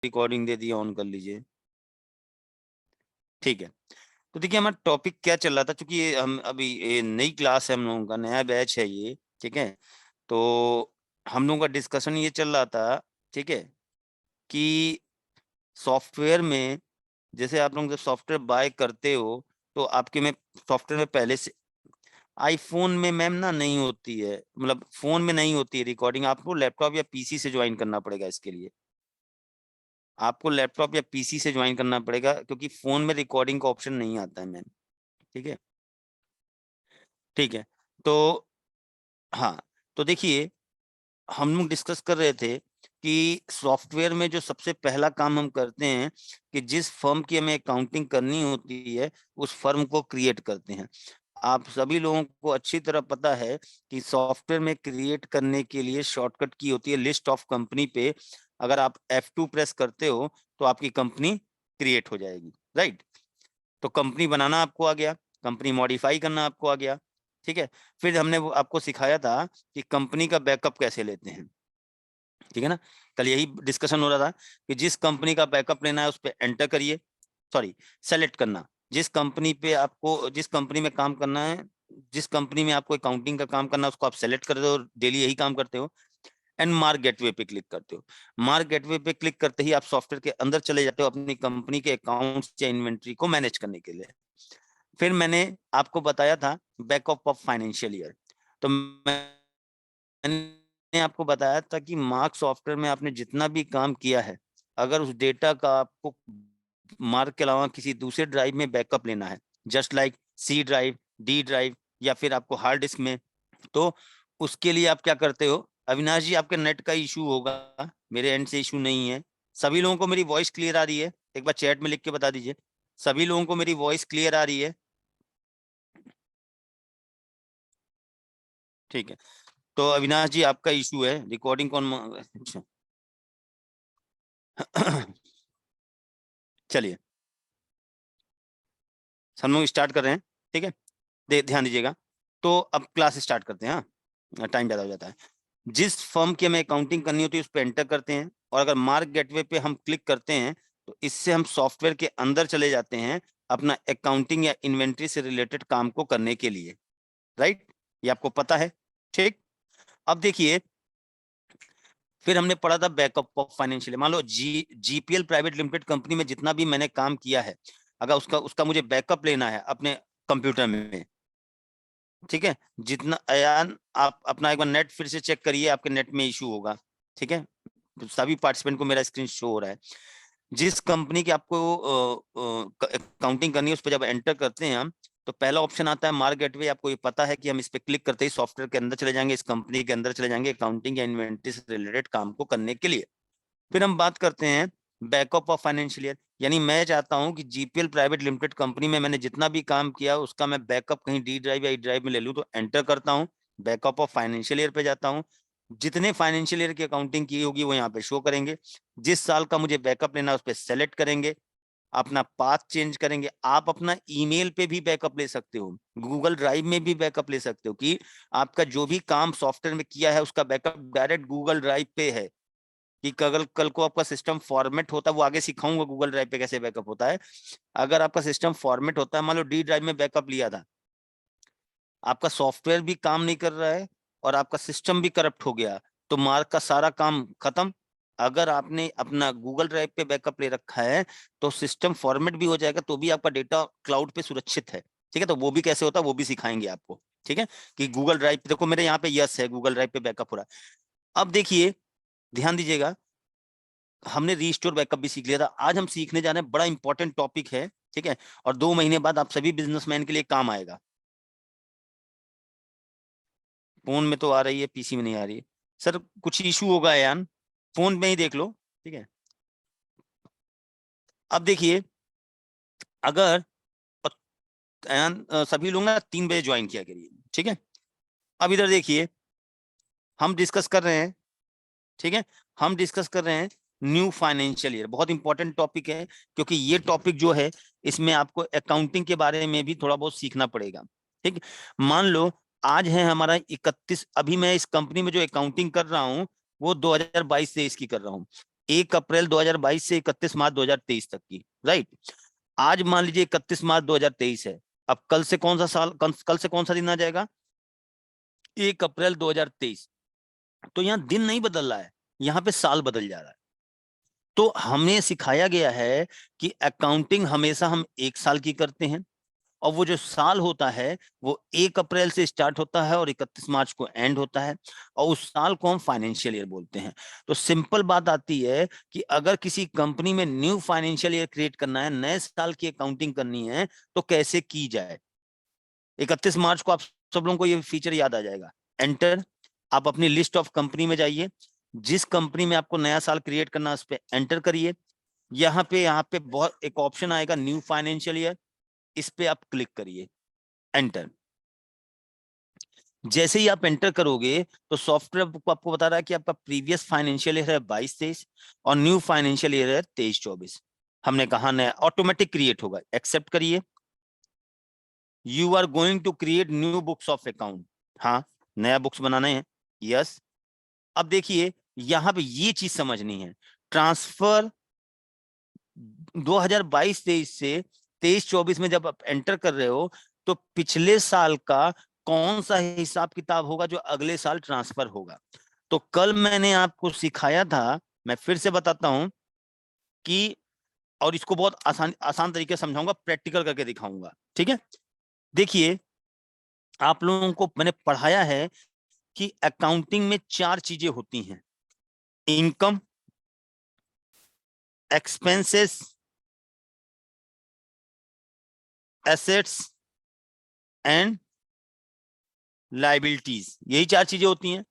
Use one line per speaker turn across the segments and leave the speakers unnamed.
Recording they the, on कर लीजिए। ठीक है, तो देखिए हमारा टॉपिक क्या चल रहा था, क्योंकि ये हम अभी ये नई क्लास है, हम लोगों का नया बैच है ये, ठीक है। तो हम लोगों का डिस्कशन ये चल रहा था, ठीक है, कि सॉफ्टवेयर में जैसे आप लोग जब सॉफ्टवेयर बाय करते हो तो आपके में सॉफ्टवेयर में पहले से आईफोन में मैम ना नहीं होती है, मतलब फोन में नहीं होती है रिकॉर्डिंग, आपको लैपटॉप या पीसी से ज्वाइन करना पड़ेगा। इसके लिए आपको लैपटॉप या पीसी से ज्वाइन करना पड़ेगा, क्योंकि फोन में रिकॉर्डिंग का ऑप्शन नहीं आता है मैम। ठीक है, ठीक है। तो हाँ, तो देखिए हम लोग डिस्कस कर रहे थे कि सॉफ्टवेयर में जो सबसे पहला काम हम करते हैं कि जिस फर्म की हमें अकाउंटिंग करनी होती है उस फर्म को क्रिएट करते हैं। आप सभी लोगों को अच्छी तरह पता है कि सॉफ्टवेयर में क्रिएट करने के लिए शॉर्टकट की होती है लिस्ट ऑफ कंपनी पे। अगर आप F2 प्रेस करते हो तो आपकी कंपनी क्रिएट हो जाएगी, राइट। तो कंपनी बनाना आपको आ गया, कंपनी मॉडिफाई करना आपको आ गया, ठीक है। फिर हमने वो आपको सिखाया था कि कंपनी का बैकअप कैसे लेते हैं, ठीक है ना। कल यही डिस्कशन हो रहा था कि जिस कंपनी का बैकअप लेना है उस पर एंटर करिए, सॉरी सेलेक्ट करना, जिस कंपनी पे आपको, जिस कंपनी में काम करना है, जिस कंपनी में आपको अकाउंटिंग का काम करना है उसको आप सेलेक्ट कर दो, डेली यही काम करते हो। एंड मार्क गेटवे पे क्लिक करते हो। मार्क गेटवे पे क्लिक करते ही आप सॉफ्टवेयर के अंदर चले जाते हो अपनी कंपनी के अकाउंट्स या इन्वेंट्री को मैनेज करने के लिए। फिर मैंने आपको बताया था बैकअप ऑफ फाइनेंशियल ईयर। तो मैंने आपको बताया था कि मार्क सॉफ्टवेयर में आपने जितना भी काम किया है, अगर उस डेटा का आपको मार्क के अलावा किसी दूसरे ड्राइव में बैकअप लेना है, just like C drive, D drive, या फिर आपको हार्ड डिस्क में, तो उसके लिए आप क्या करते हो। अविनाश जी आपके नेट का इशू होगा, मेरे एंड से इशू नहीं है। सभी लोगों को मेरी वॉइस क्लियर आ रही है? एक बार चैट में लिख के बता दीजिए, सभी लोगों को मेरी वॉइस क्लियर आ रही है? ठीक है, तो अविनाश जी आपका इशू है, रिकॉर्डिंग कौन अच्छा चलिए हम लोग स्टार्ट कर रहे हैं, ठीक है। ध्यान दीजिएगा। तो अब क्लास स्टार्ट करते हैं, हाँ टाइम ज्यादा हो जाता है। जिस फर्म की हमें अकाउंटिंग करनी होती है उस पर एंटर करते हैं, और अगर मार्क गेटवे पे हम क्लिक करते हैं तो इससे हम सॉफ्टवेयर के अंदर चले जाते हैं अपना अकाउंटिंग या इन्वेंट्री से रिलेटेड काम को करने के लिए, राइट। ये आपको पता है, ठीक। अब देखिए फिर हमने पढ़ा था बैकअप ऑफ फाइनेंशियल। मान लो जीपीएल प्राइवेट लिमिटेड कंपनी में जितना भी मैंने काम किया है, अगर उसका उसका मुझे बैकअप लेना है अपने कंप्यूटर में, ठीक है। जितना अयान आप अपना एक बार नेट फिर से चेक करिए, आपके नेट में इशू होगा, ठीक है। सभी पार्टिसिपेंट को मेरा स्क्रीन शो हो रहा है। जिस कंपनी की आपको अकाउंटिंग करनी है उस पर जब एंटर करते हैं हम, तो पहला ऑप्शन आता है मार्क गेटवे। आपको ये पता है कि हम इस पे क्लिक करते ही सॉफ्टवेयर के अंदर चले जाएंगे, इस कंपनी के अंदर चले जाएंगे अकाउंटिंग या इन्वेंट्री से रिलेटेड काम को करने के लिए। फिर हम बात करते हैं बैकअप ऑफ फाइनेंशियल ईयर, यानी मैं चाहता हूं कि जीपीएल प्राइवेट लिमिटेड कंपनी में मैंने जितना भी काम किया उसका मैं बैकअप कहीं डी ड्राइव या ई ड्राइव में ले लूं, तो एंटर करता हूं, बैकअप ऑफ फाइनेंशियल ईयर पे जाता हूं। जितने फाइनेंशियल ईयर की अकाउंटिंग की होगी वो यहाँ पे शो करेंगे। जिस साल का मुझे बैकअप लेना है उस पर सेलेक्ट करेंगे, अपना पाथ चेंज करेंगे। आप अपना ईमेल पे भी बैकअप ले सकते हो, गूगल ड्राइव में भी बैकअप ले सकते हो, कि आपका जो भी काम सॉफ्टवेयर में किया है उसका बैकअप डायरेक्ट गूगल ड्राइव पे है। कि कल को आपका सिस्टम फॉर्मेट होता है, वो आगे सिखाऊंगा गूगल ड्राइव पे कैसे बैकअप होता है। अगर आपका सिस्टम फॉर्मेट होता है, मान लो डी ड्राइव में बैकअप लिया था, आपका सॉफ्टवेयर भी काम नहीं कर रहा है और आपका सिस्टम भी करप्ट हो गया, तो मार्क का सारा काम खत्म। अगर आपने अपना गूगल ड्राइव पे बैकअप ले रखा है तो सिस्टम फॉर्मेट भी हो जाएगा तो भी आपका डेटा क्लाउड पे सुरक्षित है, ठीक है। तो वो भी कैसे होता है वो भी सिखाएंगे आपको, ठीक है। कि गूगल ड्राइव पे देखो मेरे यहाँ पे यस है, गूगल ड्राइव पे बैकअप हो रहा है। अब देखिए ध्यान दीजिएगा, हमने रीस्टोर बैकअप भी सीख लिया था। आज हम सीखने जा रहे हैं बड़ा इंपॉर्टेंट टॉपिक है, ठीक है। और 2 महीने बाद आप सभी बिजनेसमैन के लिए काम आएगा। फोन में तो आ रही है, पीसी में नहीं आ रही है। सर कुछ इशू होगा यान, फोन में ही देख लो, ठीक है। अब देखिए अगर यान सभी लोग ना 3 बजे ज्वाइन किया करिए, ठीक है। अब इधर देखिए हम डिस्कस कर रहे हैं, ठीक है। हम डिस्कस कर रहे हैं न्यू फाइनेंशियल ईयर, बहुत इंपॉर्टेंट टॉपिक है, क्योंकि ये टॉपिक जो है इसमें आपको अकाउंटिंग के बारे में भी थोड़ा बहुत सीखना पड़ेगा, ठीक है। मान लो आज है हमारा 31, अभी मैं इस कंपनी में जो अकाउंटिंग कर रहा हूँ वो 2022 से इसकी कर रहा हूँ। 1 अप्रैल 2022 से 31 मार्च 2023 तक की, राइट। आज मान लीजिए 31 मार्च 2023 है, अब कल से कौन सा साल, कल से कौन सा दिन आ जाएगा, 1 अप्रैल 2023। तो यहाँ दिन नहीं बदल रहा है, यहाँ पे साल बदल जा रहा है। तो हमें सिखाया गया है कि अकाउंटिंग हमेशा हम 1 साल की करते हैं, और वो जो साल होता है वो 1 अप्रैल से स्टार्ट होता है और 31 मार्च को एंड होता है, और उस साल को हम फाइनेंशियल ईयर बोलते हैं। तो सिंपल बात आती है कि अगर किसी कंपनी में न्यू फाइनेंशियल ईयर क्रिएट करना है, नए साल की अकाउंटिंग करनी है, तो कैसे की जाए। 31 मार्च को आप सब लोगों को ये फीचर याद आ जाएगा। एंटर, आप अपनी लिस्ट ऑफ कंपनी में जाइए, जिस कंपनी में आपको नया साल क्रिएट करना है उस पर एंटर करिए। यहाँ पे बहुत एक ऑप्शन आएगा न्यू फाइनेंशियल ईयर, इस पे आप क्लिक करिए, एंटर। जैसे ही आप एंटर करोगे तो सॉफ्टवेयर आपको बता रहा है कि आपका प्रीवियस फाइनेंशियल ईयर है 22-23 और न्यू फाइनेंशियल ईयर है 23-24। हमने कहा नया, ऑटोमेटिक क्रिएट होगा, एक्सेप्ट करिए। You are going to create new books of account, हाँ नया बुक्स बनाना है, यस। अब देखिए यहां पे ये चीज समझनी है, ट्रांसफर 2022-23 से 23-24 में जब आप एंटर कर रहे हो तो पिछले साल का कौन सा हिसाब किताब होगा जो अगले साल ट्रांसफर होगा। तो कल मैंने आपको सिखाया था, मैं फिर से बताता हूं कि, और इसको बहुत आसान आसान तरीके से समझाऊंगा, प्रैक्टिकल करके दिखाऊंगा, ठीक है। देखिए आप लोगों को मैंने पढ़ाया है कि अकाउंटिंग में 4 चीजें होती हैं, income, expenses, assets and liabilities, यही 4 चीजें होती हैं।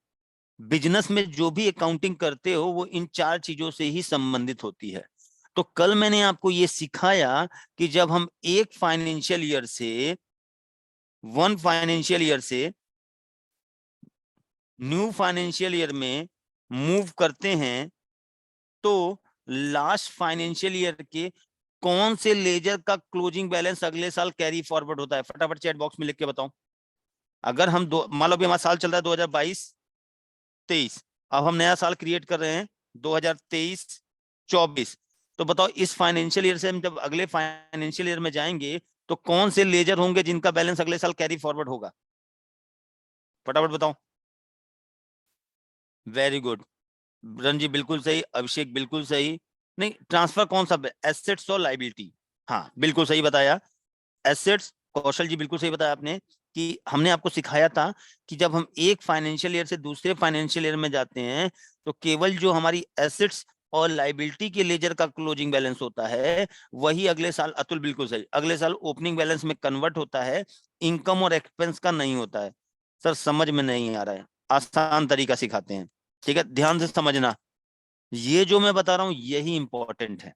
बिजनेस में जो भी अकाउंटिंग करते हो वो इन 4 चीजों से ही संबंधित होती है। तो कल मैंने आपको ये सिखाया कि जब हम एक फाइनेंशियल ईयर से, वन फाइनेंशियल ईयर से न्यू फाइनेंशियल ईयर में मूव करते हैं तो लास्ट फाइनेंशियल ईयर के कौन से लेजर का क्लोजिंग बैलेंस अगले साल कैरी फॉरवर्ड होता है, फटाफट चैट बॉक्स में लिख के बताओ। अगर हम दो, मान लो अभी हमारा साल चल रहा है 2022-23, अब हम नया साल क्रिएट कर रहे हैं 2023-24, तो बताओ इस फाइनेंशियल ईयर से हम जब अगले फाइनेंशियल ईयर में जाएंगे तो कौन से लेजर होंगे जिनका बैलेंस अगले साल कैरी फॉरवर्ड होगा, फटाफट बताओ। वेरी गुड, रंजी बिल्कुल सही, अभिषेक बिल्कुल सही। नहीं, ट्रांसफर कौन सा, एसेट्स और लाइबिलिटी, हाँ बिल्कुल सही बताया। एसेट्स, कौशल जी बिल्कुल सही बताया आपने, कि हमने आपको सिखाया था कि जब हम एक फाइनेंशियल ईयर से दूसरे फाइनेंशियल ईयर में जाते हैं तो केवल जो हमारी एसेट्स और लाइबिलिटी के लेजर का क्लोजिंग बैलेंस होता है वही अगले साल, अतुल बिल्कुल सही, अगले साल ओपनिंग बैलेंस में कन्वर्ट होता है, इनकम और एक्सपेंस का नहीं होता है। सर समझ में नहीं आ रहा है, आसान तरीका सिखाते हैं, ठीक है, ध्यान से समझना। ये जो मैं बता रहा हूं यही इंपॉर्टेंट है,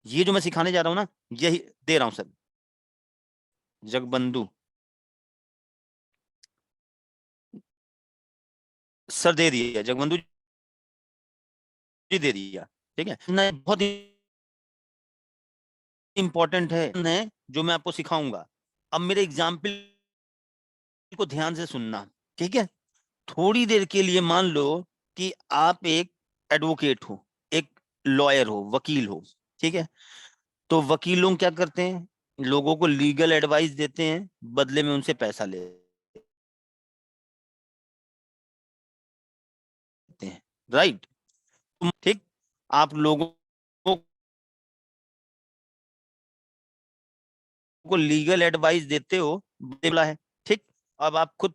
ये जो मैं सिखाने जा रहा हूं ना यही दे रहा हूं सर। जगबंधु सर दे दिया, जगबंधु जी दे दिया, ठीक है ना, बहुत इंपॉर्टेंट है जो मैं आपको सिखाऊंगा। अब मेरे एग्जाम्पल को ध्यान से सुनना, ठीक है। थोड़ी देर के लिए मान लो कि आप एक एडवोकेट हो, एक लॉयर हो, वकील हो, ठीक है। तो वकील लोग क्या करते हैं, लोगों को लीगल एडवाइस देते हैं, बदले में उनसे पैसा लेते हैं, राइट। ठीक, आप लोगों को लीगल एडवाइस देते हो, बोला है, ठीक। अब आप खुद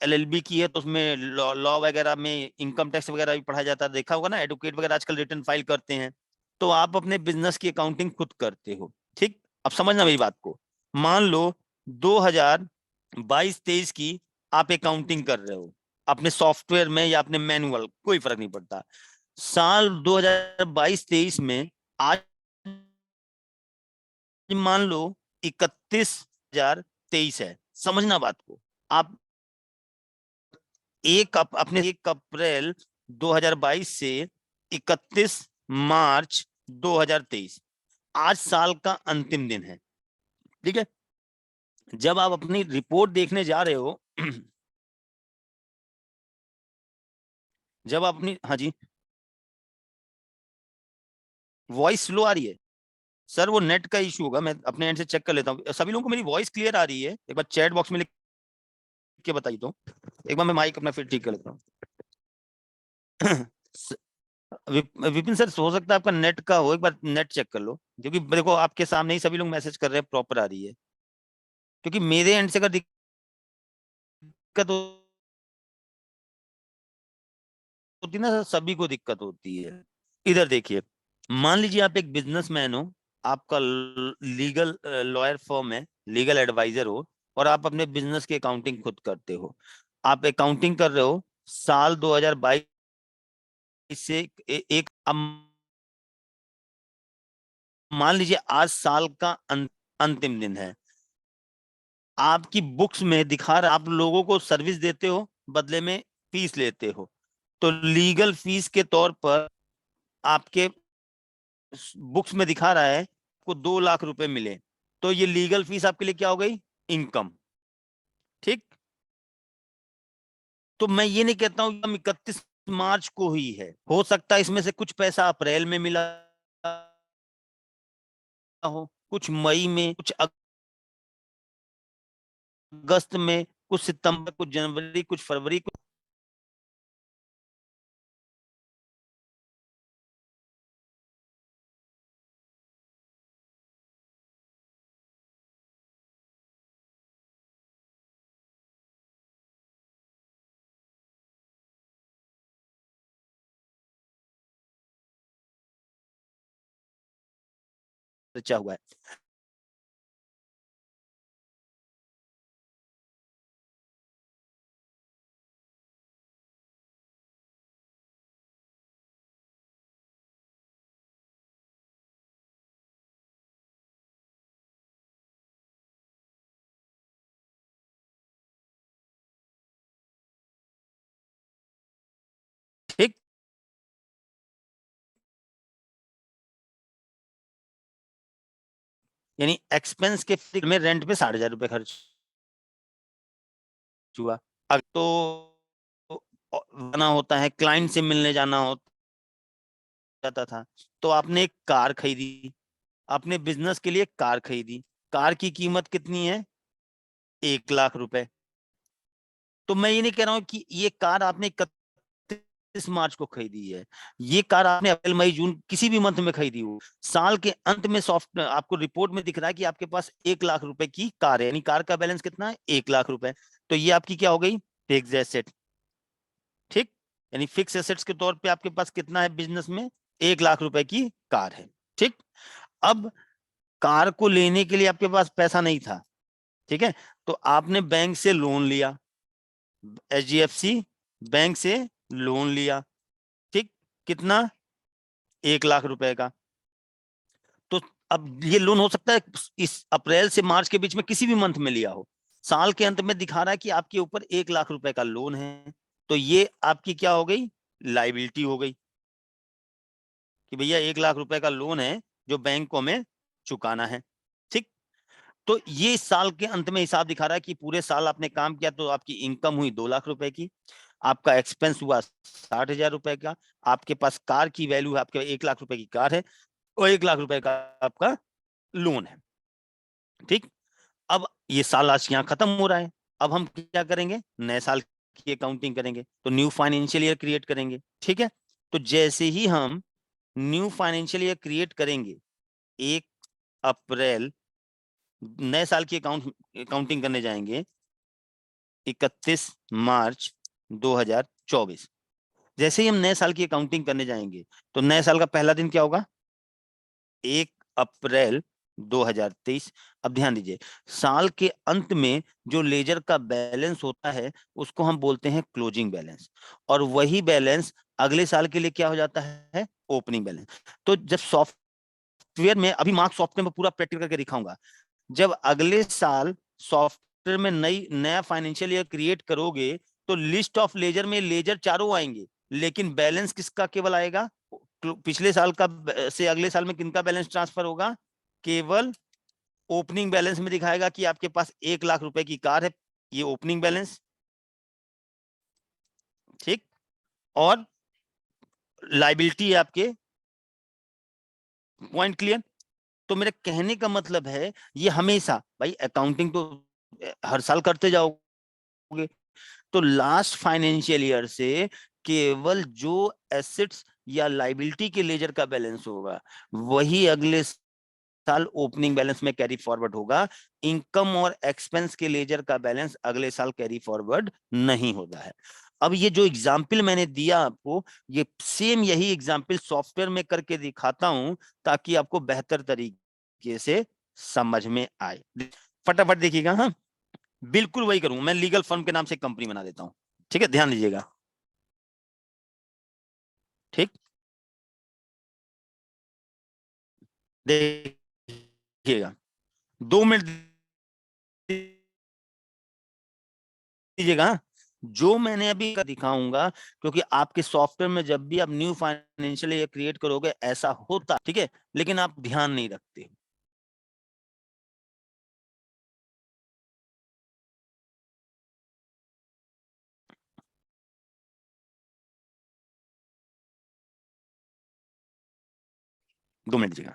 एलएलबी की है तो उसमें लॉ वगैरह में इनकम टैक्स वगैरह भी पढ़ाया जाता है, देखा होगा ना, एडवोकेट वगैरह आजकल रिटर्न फाइल करते हैं। तो आप अपने बिजनेस की अकाउंटिंग खुद करते हो, ठीक। अब समझना मेरी बात को, मान लो 2022-23 की आप अकाउंटिंग कर रहे हो अपने सॉफ्टवेयर में या अपने मैनुअल, कोई फर्क नहीं पड़ता। साल 2022-23 में आज मान लो 31/2023 है, समझना बात को। आप अपने 1 अप्रैल 2022 से 31 मार्च 2023, आज साल का अंतिम दिन है, ठीक है। जब आप अपनी रिपोर्ट देखने जा रहे हो जब आप अपनी, हाँ जी, वॉइस स्लो आ रही है सर, वो नेट का इशू होगा, मैं अपने एंड से चेक कर लेता हूँ। सभी लोगों को मेरी वॉइस क्लियर आ रही है? एक बार चैट बॉक्स में लिख के बताइए तो। एक बार मैं माइक अपना फिर ठीक कर लेता हूँ। विपिन सर, हो सकता है आपका नेट का हो, एक बार नेट चेक कर लो, क्योंकि देखो आपके सामने ही सभी लोग मैसेज कर रहे हैं, प्रॉपर आ रही है। क्योंकि मेरे एंड से अगर दिक्कत होती है ना, सभी को दिक्कत होती है। इधर देखिए, मान लीजिए आप एक बिजनेसमैन हो, आपका लीगल लॉयर फर्म है, लीगल एडवाइजर हो, और आप अपने बिजनेस की अकाउंटिंग खुद करते हो। आप अकाउंटिंग कर रहे हो साल 2022 से एक अब मान लीजिए आज साल का अंतिम दिन है, आपकी बुक्स में दिखा रहा, आप लोगों को सर्विस देते हो, बदले में फीस लेते हो, तो लीगल फीस के तौर पर आपके बुक्स में दिखा रहा है आपको 2 लाख रुपए मिले, तो ये लीगल फीस आपके लिए क्या हो गई? इनकम। ठीक। तो मैं ये नहीं कहता हूं 31 मार्च को ही है, हो सकता है इसमें से कुछ पैसा अप्रैल में मिला हो, कुछ मई में, कुछ अगस्त में, कुछ सितंबर, कुछ जनवरी, कुछ फरवरी, कुछ बचा हुआ है। ठीक। यानी एक्सपेंस के में रेंट पे 60,000 रुपए खर्च हुआ। अब तो जाना होता है, क्लाइंट से मिलने जाना हो जाता था, तो आपने एक कार खरीदी, अपने बिजनेस के लिए एक कार खरीदी, कार की कीमत कितनी है? 1 लाख रुपए। तो मैं ये नहीं कह रहा हूं कि ये कार आपने 31 मार्च को खरीदी है, ये कार आपने अप्रैल मई जून किसी भी मंथ में खरीदी हो, साल के अंत में सॉफ्ट आपको रिपोर्ट में दिख रहा है कि आपके पास 1 लाख रुपए की कार है, यानी कार का बैलेंस कितना है? 1 लाख रुपए। तो ये आपकी क्या हो गई? Fix asset. ठीक। यानी फिक्स एसेट्स के तौर पे आपके पास कितना है बिजनेस में? 1 लाख रुपए की कार है। ठीक। अब कार को लेने के लिए आपके पास पैसा नहीं था, ठीक है, तो आपने बैंक से लोन लिया, एचडीएफसी बैंक से लोन लिया। ठीक। कितना? 1 लाख रुपए का। तो अब ये लोन हो सकता है इस अप्रैल से मार्च के बीच में किसी भी मंथ में लिया हो, साल के अंत में दिखा रहा है कि आपके ऊपर 1 लाख रुपए का लोन है, तो ये आपकी क्या हो गई? लाइबिलिटी हो गई, कि भैया 1 लाख रुपए का लोन है जो बैंक को हमें चुकाना है। ठीक। तो ये इस साल के अंत में हिसाब दिखा रहा है कि पूरे साल आपने काम किया तो आपकी इनकम हुई 2 लाख रुपए की, आपका एक्सपेंस हुआ 60,000 रुपए का, आपके पास कार की वैल्यू है, आपके 1 लाख रुपए की कार है, और 1 लाख रुपए का आपका लोन है। ठीक। अब ये साल आज यहाँ खत्म हो रहा है, अब हम क्या करेंगे? नए साल की अकाउंटिंग करेंगे, तो न्यू फाइनेंशियल ईयर क्रिएट करेंगे। ठीक है। तो जैसे ही हम न्यू फाइनेंशियल ईयर क्रिएट करेंगे, 1 अप्रैल, नए साल की अकाउंटिंग करने जाएंगे 31 मार्च 2024। जैसे ही हम नए साल की अकाउंटिंग करने जाएंगे, तो नए साल का पहला दिन क्या होगा? 1 अप्रैल 2023। अब ध्यान दीजिए, साल के अंत में जो लेजर का बैलेंस होता है उसको हम बोलते हैं क्लोजिंग बैलेंस, और वही बैलेंस अगले साल के लिए क्या हो जाता है? Opening balance. तो जब सॉफ्टवेयर में, अभी मार्क सॉफ्टवेयर में पूरा प्रैक्टिकल करके दिखाऊंगा, जब अगले साल सॉफ्टवेयर में नया फाइनेंशियल ईयर क्रिएट करोगे, तो लिस्ट ऑफ लेजर में लेजर चारों आएंगे, लेकिन बैलेंस किसका केवल आएगा? पिछले साल का से अगले साल में किनका बैलेंस ट्रांसफर होगा? केवल ओपनिंग बैलेंस में दिखाएगा कि आपके पास 1 लाख रुपए की कार है, ये ओपनिंग बैलेंस। ठीक। और लाइबिलिटी है आपके पॉइंट क्लियर? तो मेरे कहने का मतलब है ये हमेशा, भाई अकाउंटिंग तो हर साल करते जाओगे, तो लास्ट फाइनेंशियल ईयर से केवल जो एसेट्स या लाइबिलिटी के लेजर का बैलेंस होगा वही अगले साल ओपनिंग बैलेंस में कैरी फॉरवर्ड होगा। इनकम और एक्सपेंस के लेजर का बैलेंस अगले साल कैरी फॉरवर्ड नहीं होता है। अब ये जो एग्जाम्पल मैंने दिया आपको, ये सेम यही एग्जाम्पल सॉफ्टवेयर में करके दिखाता हूं ताकि आपको बेहतर तरीके से समझ में आए। फटाफट देखिएगा। हाँ, बिल्कुल वही करूंगा मैं, लीगल फर्म के नाम से कंपनी बना देता हूं। ठीक है, ध्यान दीजिएगा। ठीक, देखिएगा, 2 मिनट दीजिएगा। जो मैंने अभी दिखाऊंगा, क्योंकि आपके सॉफ्टवेयर में जब भी आप न्यू फाइनेंशियल ईयर क्रिएट करोगे ऐसा होता, ठीक है, लेकिन आप ध्यान नहीं रखते। दो मिनट दीजिएगा।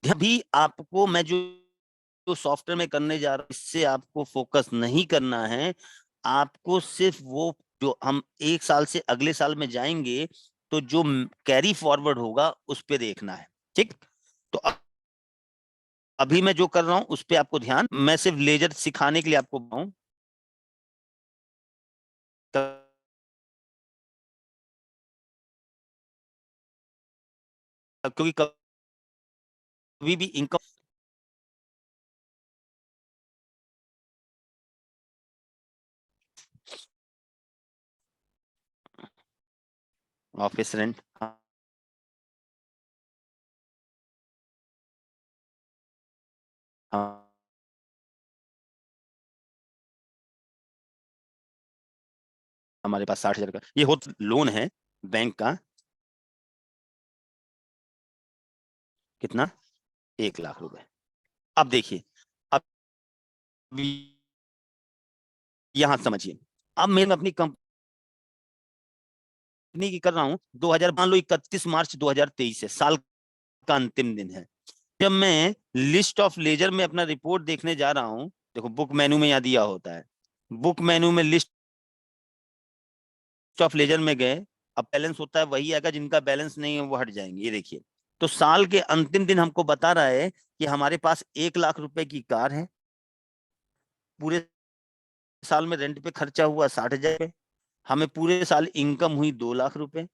अभी आपको मैं जो सॉफ्टवेयर में करने जा रहा हूं इससे आपको फोकस नहीं करना है। आपको सिर्फ वो जो हम एक साल से अगले साल में जाएंगे तो जो कैरी फॉरवर्ड होगा उस पर देखना है। ठीक, तो अभी मैं जो कर रहा हूं उस पर आपको ध्यान, मैं सिर्फ लेजर सिखाने के लिए आपको बताऊं, क्योंकि कभी भी इनकम, ऑफिस रेंट, हमारे पास 60,000 का ये हो लोन है बैंक का। कितना? 1 लाख रुपए। अब देखिए, अब यहां समझिए, अब मैं अपनी कंपनी की कर रहा हूं 2000, मान लो 31 मार्च 2023 है, साल का अंतिम दिन है। जब मैं लिस्ट ऑफ लेजर में अपना रिपोर्ट देखने जा रहा हूं, देखो बुक मेनू में यहाँ दिया होता है, बुक मेनू में लिस्ट ऑफ लेजर में गए, अब बैलेंस होता है वही आएगा, जिनका बैलेंस नहीं है वो हट जाएंगे। ये देखिए, तो साल के अंतिम दिन हमको बता रहा है कि हमारे पास 1 लाख रुपए की कार है, पूरे साल में रेंट पे खर्चा हुआ 60,000, हमें पूरे साल इनकम हुई 2 लाख रुपए,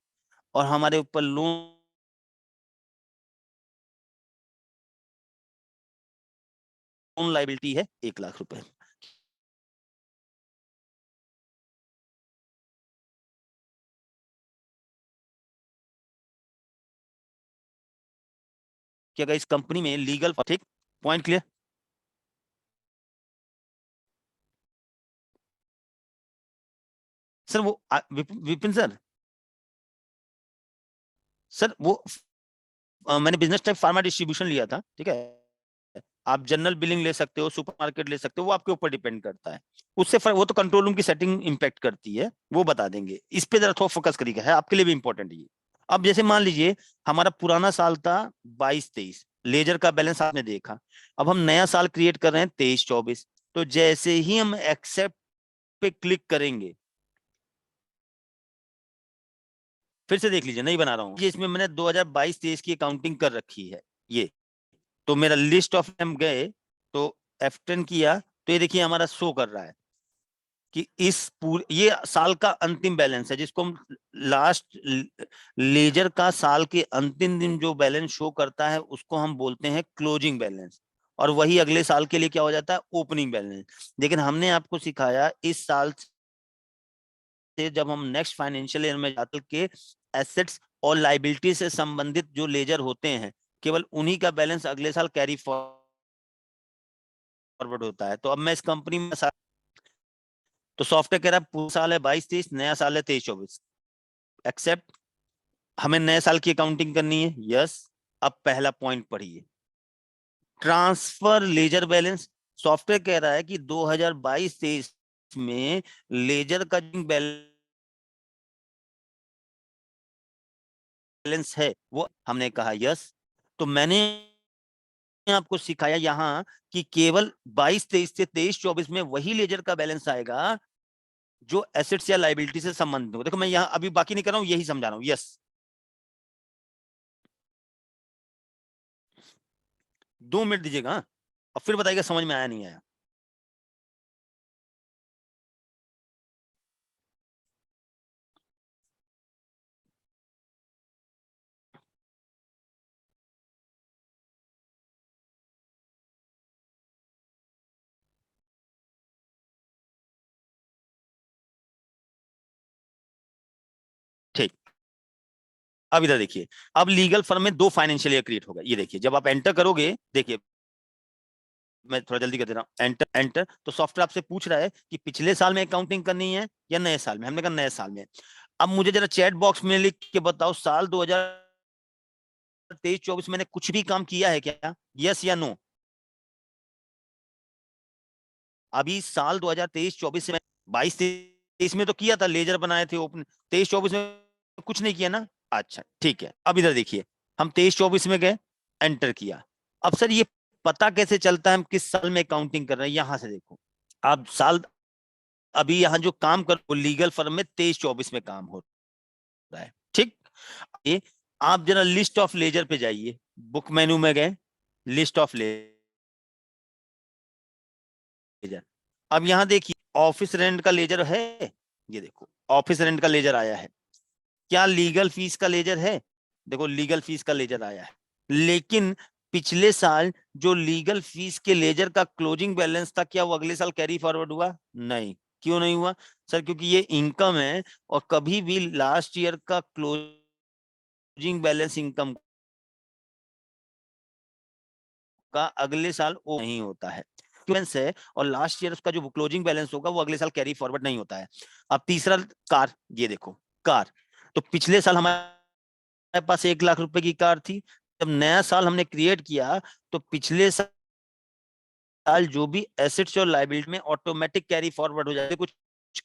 और हमारे ऊपर लोन लाइबिलिटी है 1 लाख रुपए। क्या इस कंपनी में लीगल, ठीक, पॉइंट क्लियर? सर वो विपिन सर, सर वो मैंने बिजनेस टाइप फार्मा डिस्ट्रीब्यूशन लिया था, ठीक है। आप जनरल बिलिंग ले सकते हो, सुपरमार्केट ले सकते हो, वो आपके ऊपर डिपेंड करता है। उससे वो तो कंट्रोल रूम की सेटिंग इंपैक्ट करती है, वो बता देंगे। इस पे जरा थोड़ा फोकस करिएगा, है आपके लिए भी इंपॉर्टेंट है ये। अब जैसे मान लीजिए हमारा पुराना साल था 22-23, लेजर का बैलेंस आपने देखा। अब हम नया साल क्रिएट कर रहे हैं 23-24, तो जैसे ही हम एक्सेप्ट पे क्लिक करेंगे, फिर से देख लीजिए, नहीं बना रहा हूँ ये, इसमें मैंने 2022-23 की अकाउंटिंग कर रखी है ये। तो मेरा लिस्ट ऑफ नेम गए, तो F10 किया, तो ये देखिए हमारा शो कर रहा है कि इस पूरे ये साल का अंतिम बैलेंस है, जिसको हम लास्ट लेजर का साल के अंतिम दिन जो बैलेंस शो करता है उसको हम बोलते हैं क्लोजिंग बैलेंस, और वही अगले साल के लिए क्या हो जाता है, ओपनिंग बैलेंस। लेकिन हमने आपको सिखाया इस साल से जब हम नेक्स्ट फाइनेंशियल ईयर में जाकर के एसेट्स और लाइबिलिटी से संबंधित जो लेजर होते हैं, केवल उन्हीं का बैलेंस अगले साल कैरी फॉरवर्ड होता है। तो अब मैं इस कंपनी में तो सॉफ्टवेयर कह रहा है पूरा साल है 22-23, नया साल है 23-24, एक्सेप्ट। हमें नए साल की अकाउंटिंग करनी है, यस। अब पहला पॉइंट पढ़िए, ट्रांसफर लेजर बैलेंस सॉफ्टवेयर कह रहा है कि 2022-23 में लेजर का बैलेंस है, वो हमने कहा यस। तो मैंने आपको सिखाया यहाँ कि केवल 22-23 से 23-24 में वही लेजर का बैलेंस आएगा जो एसेट्स या लायबिलिटी से संबंधित हो। देखो मैं यहाँ अभी बाकी नहीं कर रहा हूँ, यही समझा रहा हूँ। यस, 2 मिनट दीजिएगा और फिर बताइएगा समझ में आया नहीं आया। ठीक, अब इधर देखिए, अब लीगल फर्म में 2 फाइनेंशियल ईयर क्रिएट होगा। ये देखिए जब आप एंटर करोगे, देखिए मैं थोड़ा जल्दी कर दे रहा हूँ, एंटर एंटर, तो सॉफ्टवेयर आपसे पूछ रहा है कि पिछले साल में अकाउंटिंग करनी है या नए साल में। हमने कहा नए साल में। अब मुझे जरा चैट बॉक्स में लिख के बताओ, साल 2023-24 मैंने कुछ भी काम किया है क्या? यस या नो? अभी साल 2023-24 से मैं 22-23 में तो किया था, लेजर बनाए थे ओपन। 23-24 में कुछ नहीं किया ना? अच्छा ठीक है, अब इधर देखिए, हम 23-24 में गए, एंटर किया। अब सर ये पता कैसे चलता है हम किस साल में अकाउंटिंग कर रहे हैं? यहां से देखो, आप साल, अभी यहाँ जो काम कर लीगल फर्म में 23-24 में काम हो रहा है, ठीक। ये आप जरा लिस्ट ऑफ लेजर पे जाइए, बुक मेनू में गए, लिस्ट ऑफ लेजर। अब यहाँ देखिए ऑफिस रेंट का लेजर है, ये देखो ऑफिस रेंट का लेजर आया है। क्या लीगल फीस का लेजर है? देखो लीगल फीस का लेजर आया है। लेकिन पिछले साल जो लीगल फीस के लेजर का क्लोजिंग बैलेंस था, क्या वो अगले साल कैरी फॉरवर्ड हुआ? नहीं। क्यों नहीं हुआ? सर क्योंकि ये इनकम है, और कभी भी लास्ट ईयर का क्लोजिंग बैलेंस इनकम का अगले साल वो नहीं होता है, है। और लास्ट ईयर उसका जो क्लोजिंग बैलेंस होगा वो अगले साल कैरी फॉरवर्ड नहीं होता है। अब तीसरा, कार, ये देखो कार, तो पिछले साल हमारे पास 1 लाख रुपए की कार थी। जब नया साल हमने क्रिएट किया, तो पिछले साल जो भी एसेट्स और लायबिलिटी में ऑटोमेटिक कैरी फॉरवर्ड हो जाते, कुछ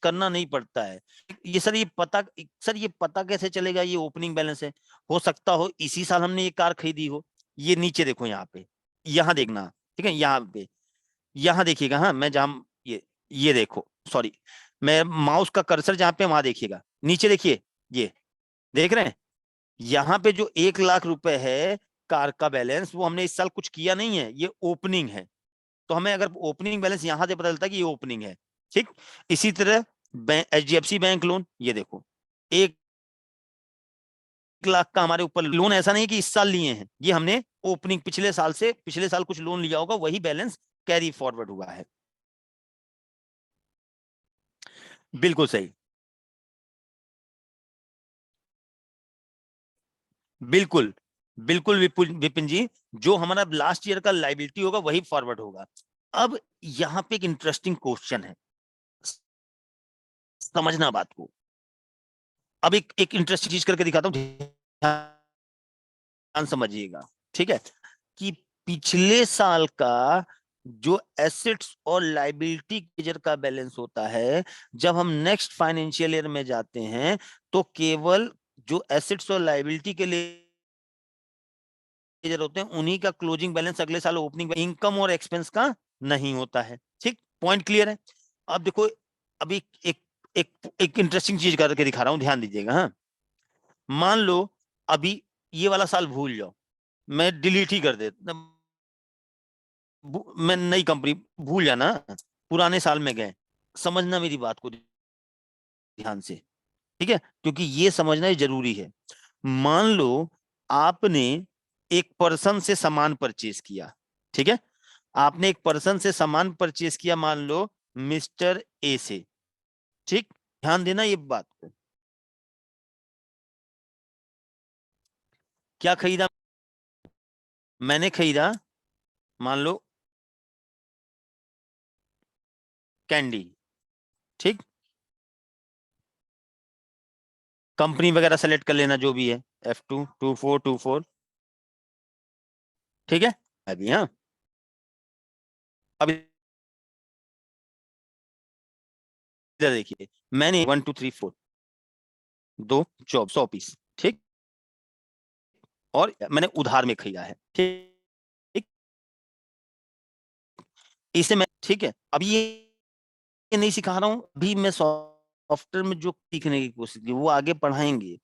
करना नहीं पड़ता है। ये सर ये पता, सर ये पता कैसे चलेगा ये ओपनिंग बैलेंस है? हो सकता हो इसी साल हमने ये कार खरीदी हो। ये नीचे देखो यहाँ पे, यहाँ देखना, ठीक है, यहाँ पे, यहाँ देखिएगा। हाँ मैं जहां, ये देखो, सॉरी, मैं माउस का कर्सर जहां पे, वहां देखिएगा, नीचे देखिए, ये देख रहे हैं, यहाँ पे जो 1 लाख रुपए है कार का बैलेंस, वो हमने इस साल कुछ किया नहीं है, ये ओपनिंग है। तो हमें अगर ओपनिंग बैलेंस यहां से पता चलता है कि ये ओपनिंग है, ठीक। इसी तरह HDFC बैंक लोन, ये देखो 1 लाख का हमारे ऊपर लोन, ऐसा नहीं कि इस साल लिए हैं, ये हमने ओपनिंग पिछले साल से, पिछले साल कुछ लोन लिया होगा, वही बैलेंस कैरी फॉरवर्ड हुआ है। बिल्कुल सही, बिल्कुल बिल्कुल विपिन जी, जो हमारा लास्ट ईयर का लाइबिलिटी होगा वही फॉरवर्ड होगा। अब यहाँ पे एक इंटरेस्टिंग क्वेश्चन है, समझना बात को। अब एक इंटरेस्टिंग चीज करके दिखाता हूँ, ध्यान समझिएगा, ठीक है। कि पिछले साल का जो एसेट्स और लाइबिलिटी मेजर का बैलेंस होता है, जब हम नेक्स्ट फाइनेंशियल ईयर में जाते हैं, तो केवल जो एसेट्स और लाइबिलिटी के लिए होते हैं, उन्हीं का क्लोजिंग बैलेंस अगले साल ओपनिंग इनकम और एक्सपेंस का नहीं होता है, ठीक। पॉइंट क्लियर है? अब देखो, अभी एक एक एक इंटरेस्टिंग चीज करके दिखा रहा हूं, ध्यान दीजिएगा। हाँ, मान लो अभी ये वाला साल भूल जाओ, मैं डिलीट ही कर देता, मैं नई कंपनी, भूल जाना, पुराने साल में गए। समझना मेरी बात को ध्यान से, ठीक है, क्योंकि ये समझना जरूरी है। मान लो आपने एक पर्सन से सामान परचेज किया, ठीक है, आपने एक पर्सन से सामान परचेज किया, मान लो मिस्टर ए से, ठीक। ध्यान देना ये बात को, क्या खरीदा? मैंने खरीदा, मान लो कैंडी, ठीक। कंपनी वगैरह सेलेक्ट कर लेना जो भी है, F22424, ठीक है। अभी हाँ, अभी देखिए मैंने 1 2 3 4 दो जॉब 100 पीस, ठीक, और मैंने उधार में खरीदा है, ठीक, इसे मैं, ठीक है, अब ये नहीं सिखा रहा हूं, अभी मैं सॉफ्टवेयर में जो सीखने की कोशिश की वो आगे पढ़ाएंगे।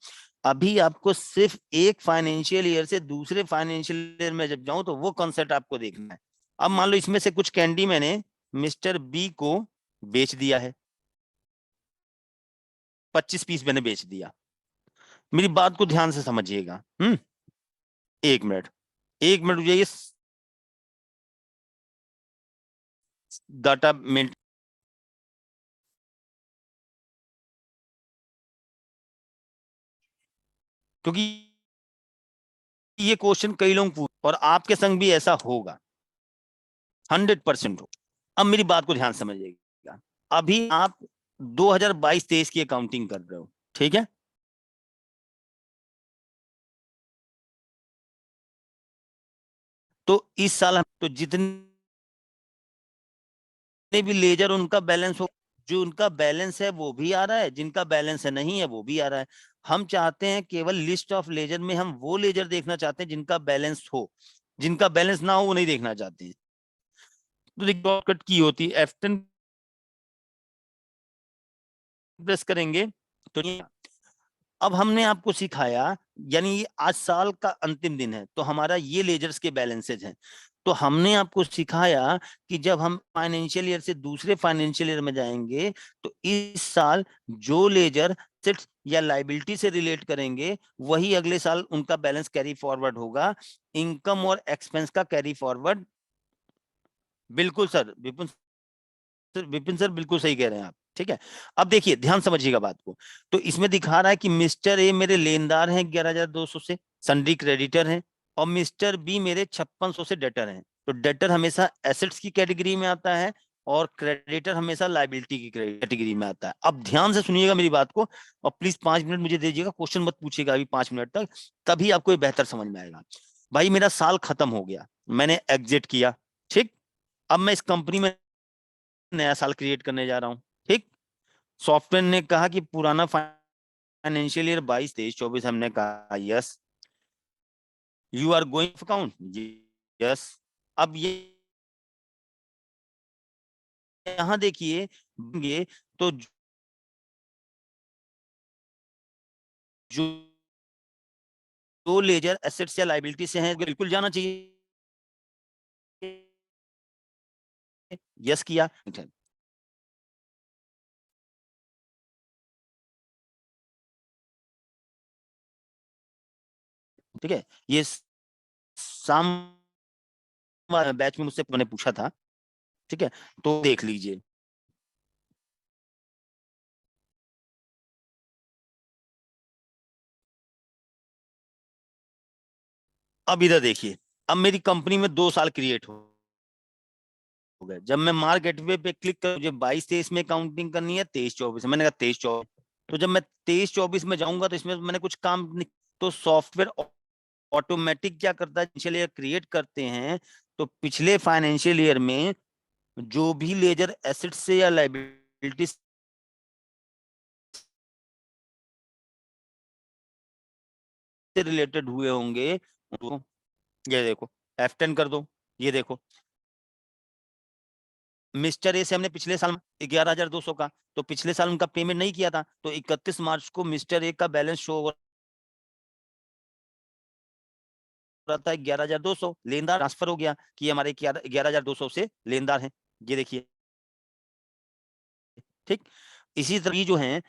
अभी आपको सिर्फ एक फाइनेंशियल ईयर से दूसरे फाइनेंशियल ईयर में जब जाऊं तो वो कॉन्सेप्ट आपको देखना है। अब मान लो इसमें से कुछ कैंडी मैंने मिस्टर बी को बेच दिया है, 25 पीस मैंने बेच दिया। मेरी बात को ध्यान से समझिएगा। 1 मिनट, 1 मिनट रुकिए, डाटा मेंट, क्योंकि ये क्वेश्चन कई लोग पूछ और आपके संग भी ऐसा होगा, 100% हो। अब मेरी बात को ध्यान समझिएगा, अभी आप 2022-23 की अकाउंटिंग कर रहे हो, ठीक है, तो इस साल तो जितने भी लेजर उनका बैलेंस हो, जो उनका बैलेंस है वो भी आ रहा है, जिनका बैलेंस है नहीं है वो भी आ रहा है। हम चाहते हैं केवल लिस्ट ऑफ लेजर में हम वो लेजर देखना चाहते हैं जिनका बैलेंस हो, जिनका बैलेंस ना हो वो नहीं देखना चाहते हैं। तो देखिए शॉर्टकट की होती है F10 प्रेस करेंगे तो अब हमने आपको सिखाया, यानी आज साल का अंतिम दिन है तो हमारा ये लेजर्स के बैलेंसेज हैं, तो हमने आपको सिखाया कि जब हम फाइनेंशियल ईयर से दूसरे फाइनेंशियल ईयर में जाएंगे तो इस साल जो लेजर एसेट्स या लाइबिलिटी से रिलेट करेंगे वही अगले साल उनका बैलेंस कैरी फॉरवर्ड होगा, इनकम और एक्सपेंस का कैरी फॉरवर्ड। बिल्कुल सर, विपिन सर बिल्कुल सही कह रहे हैं आप, ठीक है। अब देखिए ध्यान समझिएगा बात को, तो इसमें दिखा रहा है कि मिस्टर ए मेरे लेनदार हैं 11,200 से, सन्ड्री क्रेडिटर हैं, और मिस्टर बी मेरे 5600 से डेटर हैं। तो डेटर हमेशा एसेट्स की कैटेगरी में आता है और क्रेडिटर हमेशा लाइबिलिटी की कैटेगरी में आता है। अब ध्यान से सुनिएगा मेरी बात को, और प्लीज 5 मिनट मुझे दीजिएगा, क्वेश्चन मत पूछिएगा अभी 5 मिनट तक, तभी आपको ये बेहतर समझ में आएगा। भाई मेरा साल खत्म हो गया, मैंने एग्जिट किया, ठीक, अब मैं इस कंपनी में नया साल क्रिएट करने जा रहा हूं, ठीक। सॉफ्टवेयर ने कहा कि पुराना फाइनेंशियल ईयर 22-23-24, हमने कहा yes, you are going account, yes. अब ये यहां देखिए, ये तो जो लेजर एसेट्स या लाइबिलिटी से हैं बिल्कुल जाना चाहिए, यस किया, ठीक है। ये शाम बैच में मुझसे मैंने पूछा था, ठीक है, तो देख लीजिए। अब इधर देखिए, अब मेरी कंपनी में 2 साल क्रिएट हो गए, जब मैं मार्क गेटवे पे क्लिक कर, मुझे 22-23 में काउंटिंग करनी है, 23-24, मैंने कहा 23-24, तो जब मैं 23-24 में जाऊंगा तो इसमें मैंने कुछ काम तो सॉफ्टवेयर ऑटोमेटिक क्या करता है, फाइनेंशियल ईयर क्रिएट करते हैं तो पिछले फाइनेंशियल ईयर में जो भी लेजर एसेट से या लाइबिलिटी से रिलेटेड हुए होंगे, तो ये देखो F10 कर दो, ये देखो मिस्टर ए से हमने पिछले साल 11,200 का, तो पिछले साल उनका पेमेंट नहीं किया था, तो 31 मार्च को मिस्टर ए का बैलेंस शो हो रहा था 11,200, लेनदार ट्रांसफर हो गया कि हमारे 11,200 से लेनदार हैं, ये देखिए, ठीक। इसी तरह ये जो है,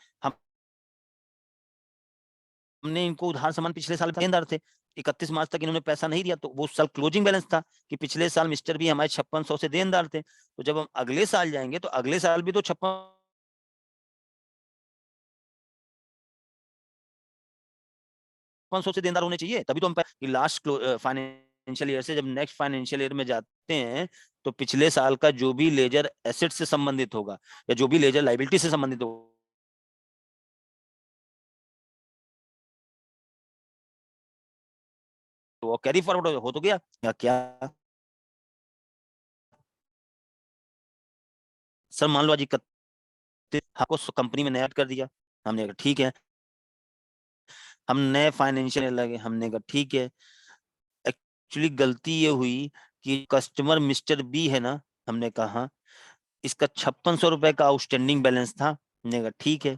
हमने इनको उधार सामान पिछले साल लेनदार थे, 31 मार्च तक इन्होंने पैसा नहीं दिया, तो वो साल क्लोजिंग बैलेंस था कि पिछले साल मिस्टर भी हमारे 5600 से देनदार थे, तो जब हम अगले साल जाएंगे तो अगले साल भी तो 5600 से देनदार होने चाहिए, तभी तो हम लास्ट फाइनेंशियल ईयर से जब नेक्स्ट फाइनेंशियल ईयर में जाते हैं तो पिछले साल का जो भी लेजर एसेट से संबंधित होगा या जो भी लेजर लाइबिलिटी से संबंधित होगा तो वो कैरी फॉरवर्ड हो तो गया, या क्या सर, मान लो आज आपको कंपनी में नया कर दिया। हमने कहा ठीक है, हम नए फाइनेंशियल लगे, हमने कहा ठीक है। एक्चुअली गलती ये हुई कि कस्टमर मिस्टर बी है ना, हमने कहा इसका 5600 रुपए का आउटस्टैंडिंग बैलेंस था। हमने कहा ठीक है।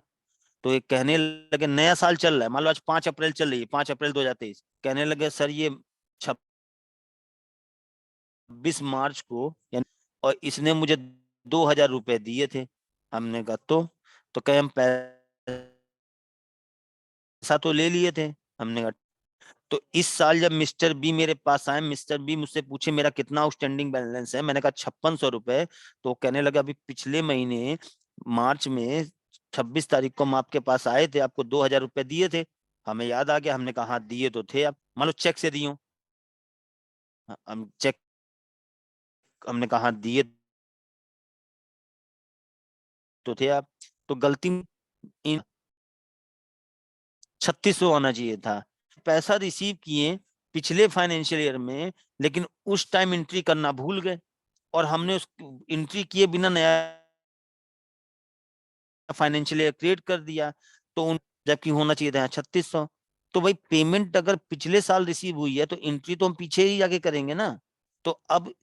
तो ये कहने लगे, नया साल चल रहा है, मान लो आज 5 अप्रैल चल रही है, 5 अप्रैल 2023, कहने लगे सर ये 26 मार्च को और इसने मुझे 2000 रुपए दिए थे। हमने कहा तो कहे हम पैसा तो ले लिए थे। हमने कहा तो इस साल जब मिस्टर बी मेरे पास आए, मिस्टर बी मुझसे पूछे मेरा कितना आउटस्टैंडिंग बैलेंस है, मैंने कहा 5600 रुपए। तो कहने लगा अभी पिछले महीने मार्च में 26 तारीख को हम आपके पास आए थे, आपको 2000 रुपए दिए थे। हमें याद आ गया, हमने कहा हाँ दिए तो थे, आप मान लो चेक से दिए हो। हम चेक, हमने कहा हाँ दिए तो थे आप। तो गलती 3600 आना चाहिए था। पैसा रिसीव किए पिछले फाइनेंशियल ईयर में, लेकिन उस टाइम एंट्री करना भूल गए और हमने उस एंट्री किए बिना नया फाइनेंशियल ईयर क्रिएट कर दिया। तो उन जबकि होना चाहिए था 3600। तो भाई पेमेंट अगर पिछले साल रिसीव हुई है तो एंट्री तो हम पीछे ही जाके करेंगे ना। तो अब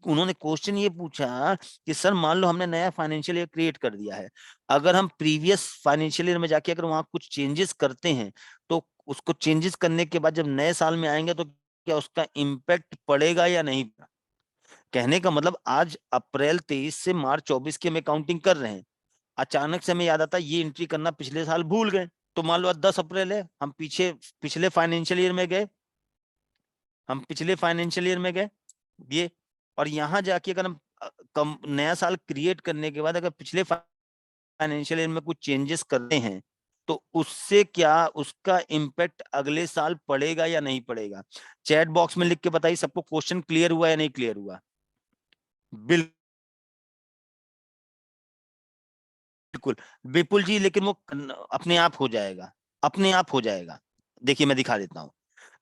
उन्होंने क्वेश्चन ये पूछा कि सर मान लो हमने नया फाइनेंशियल ईयर क्रिएट कर दिया है, अगर हम प्रीवियस फाइनेंशियल ईयर में जाके अगर वहां कुछ चेंजेस करते हैं तो उसको चेंजेस करने के बाद जब नए साल में आएंगे तो क्या उसका इम्पैक्ट पड़ेगा या नहीं। कहने का मतलब आज अप्रैल 23 से मार्च 24 की हम अकाउंटिंग कर रहे हैं, अचानक से हमें याद आता ये एंट्री करना पिछले साल भूल गए। तो मान लो आज 10 अप्रैल है, हम पिछले फाइनेंशियल ईयर में गए, हम पिछले फाइनेंशियल ईयर में गए ये, और यहाँ जाके अगर हम नया साल क्रिएट करने के बाद अगर पिछले फाइनेंशियल ईयर में कुछ चेंजेस करते हैं तो उससे क्या उसका इम्पैक्ट अगले साल पड़ेगा या नहीं पड़ेगा। चैट बॉक्स में लिख के बताइए सबको क्वेश्चन क्लियर हुआ या नहीं क्लियर हुआ। बिल्कुल बिल्कुल विपुल जी, लेकिन वो अपने आप हो जाएगा, अपने आप हो जाएगा। देखिए मैं दिखा देता हूँ।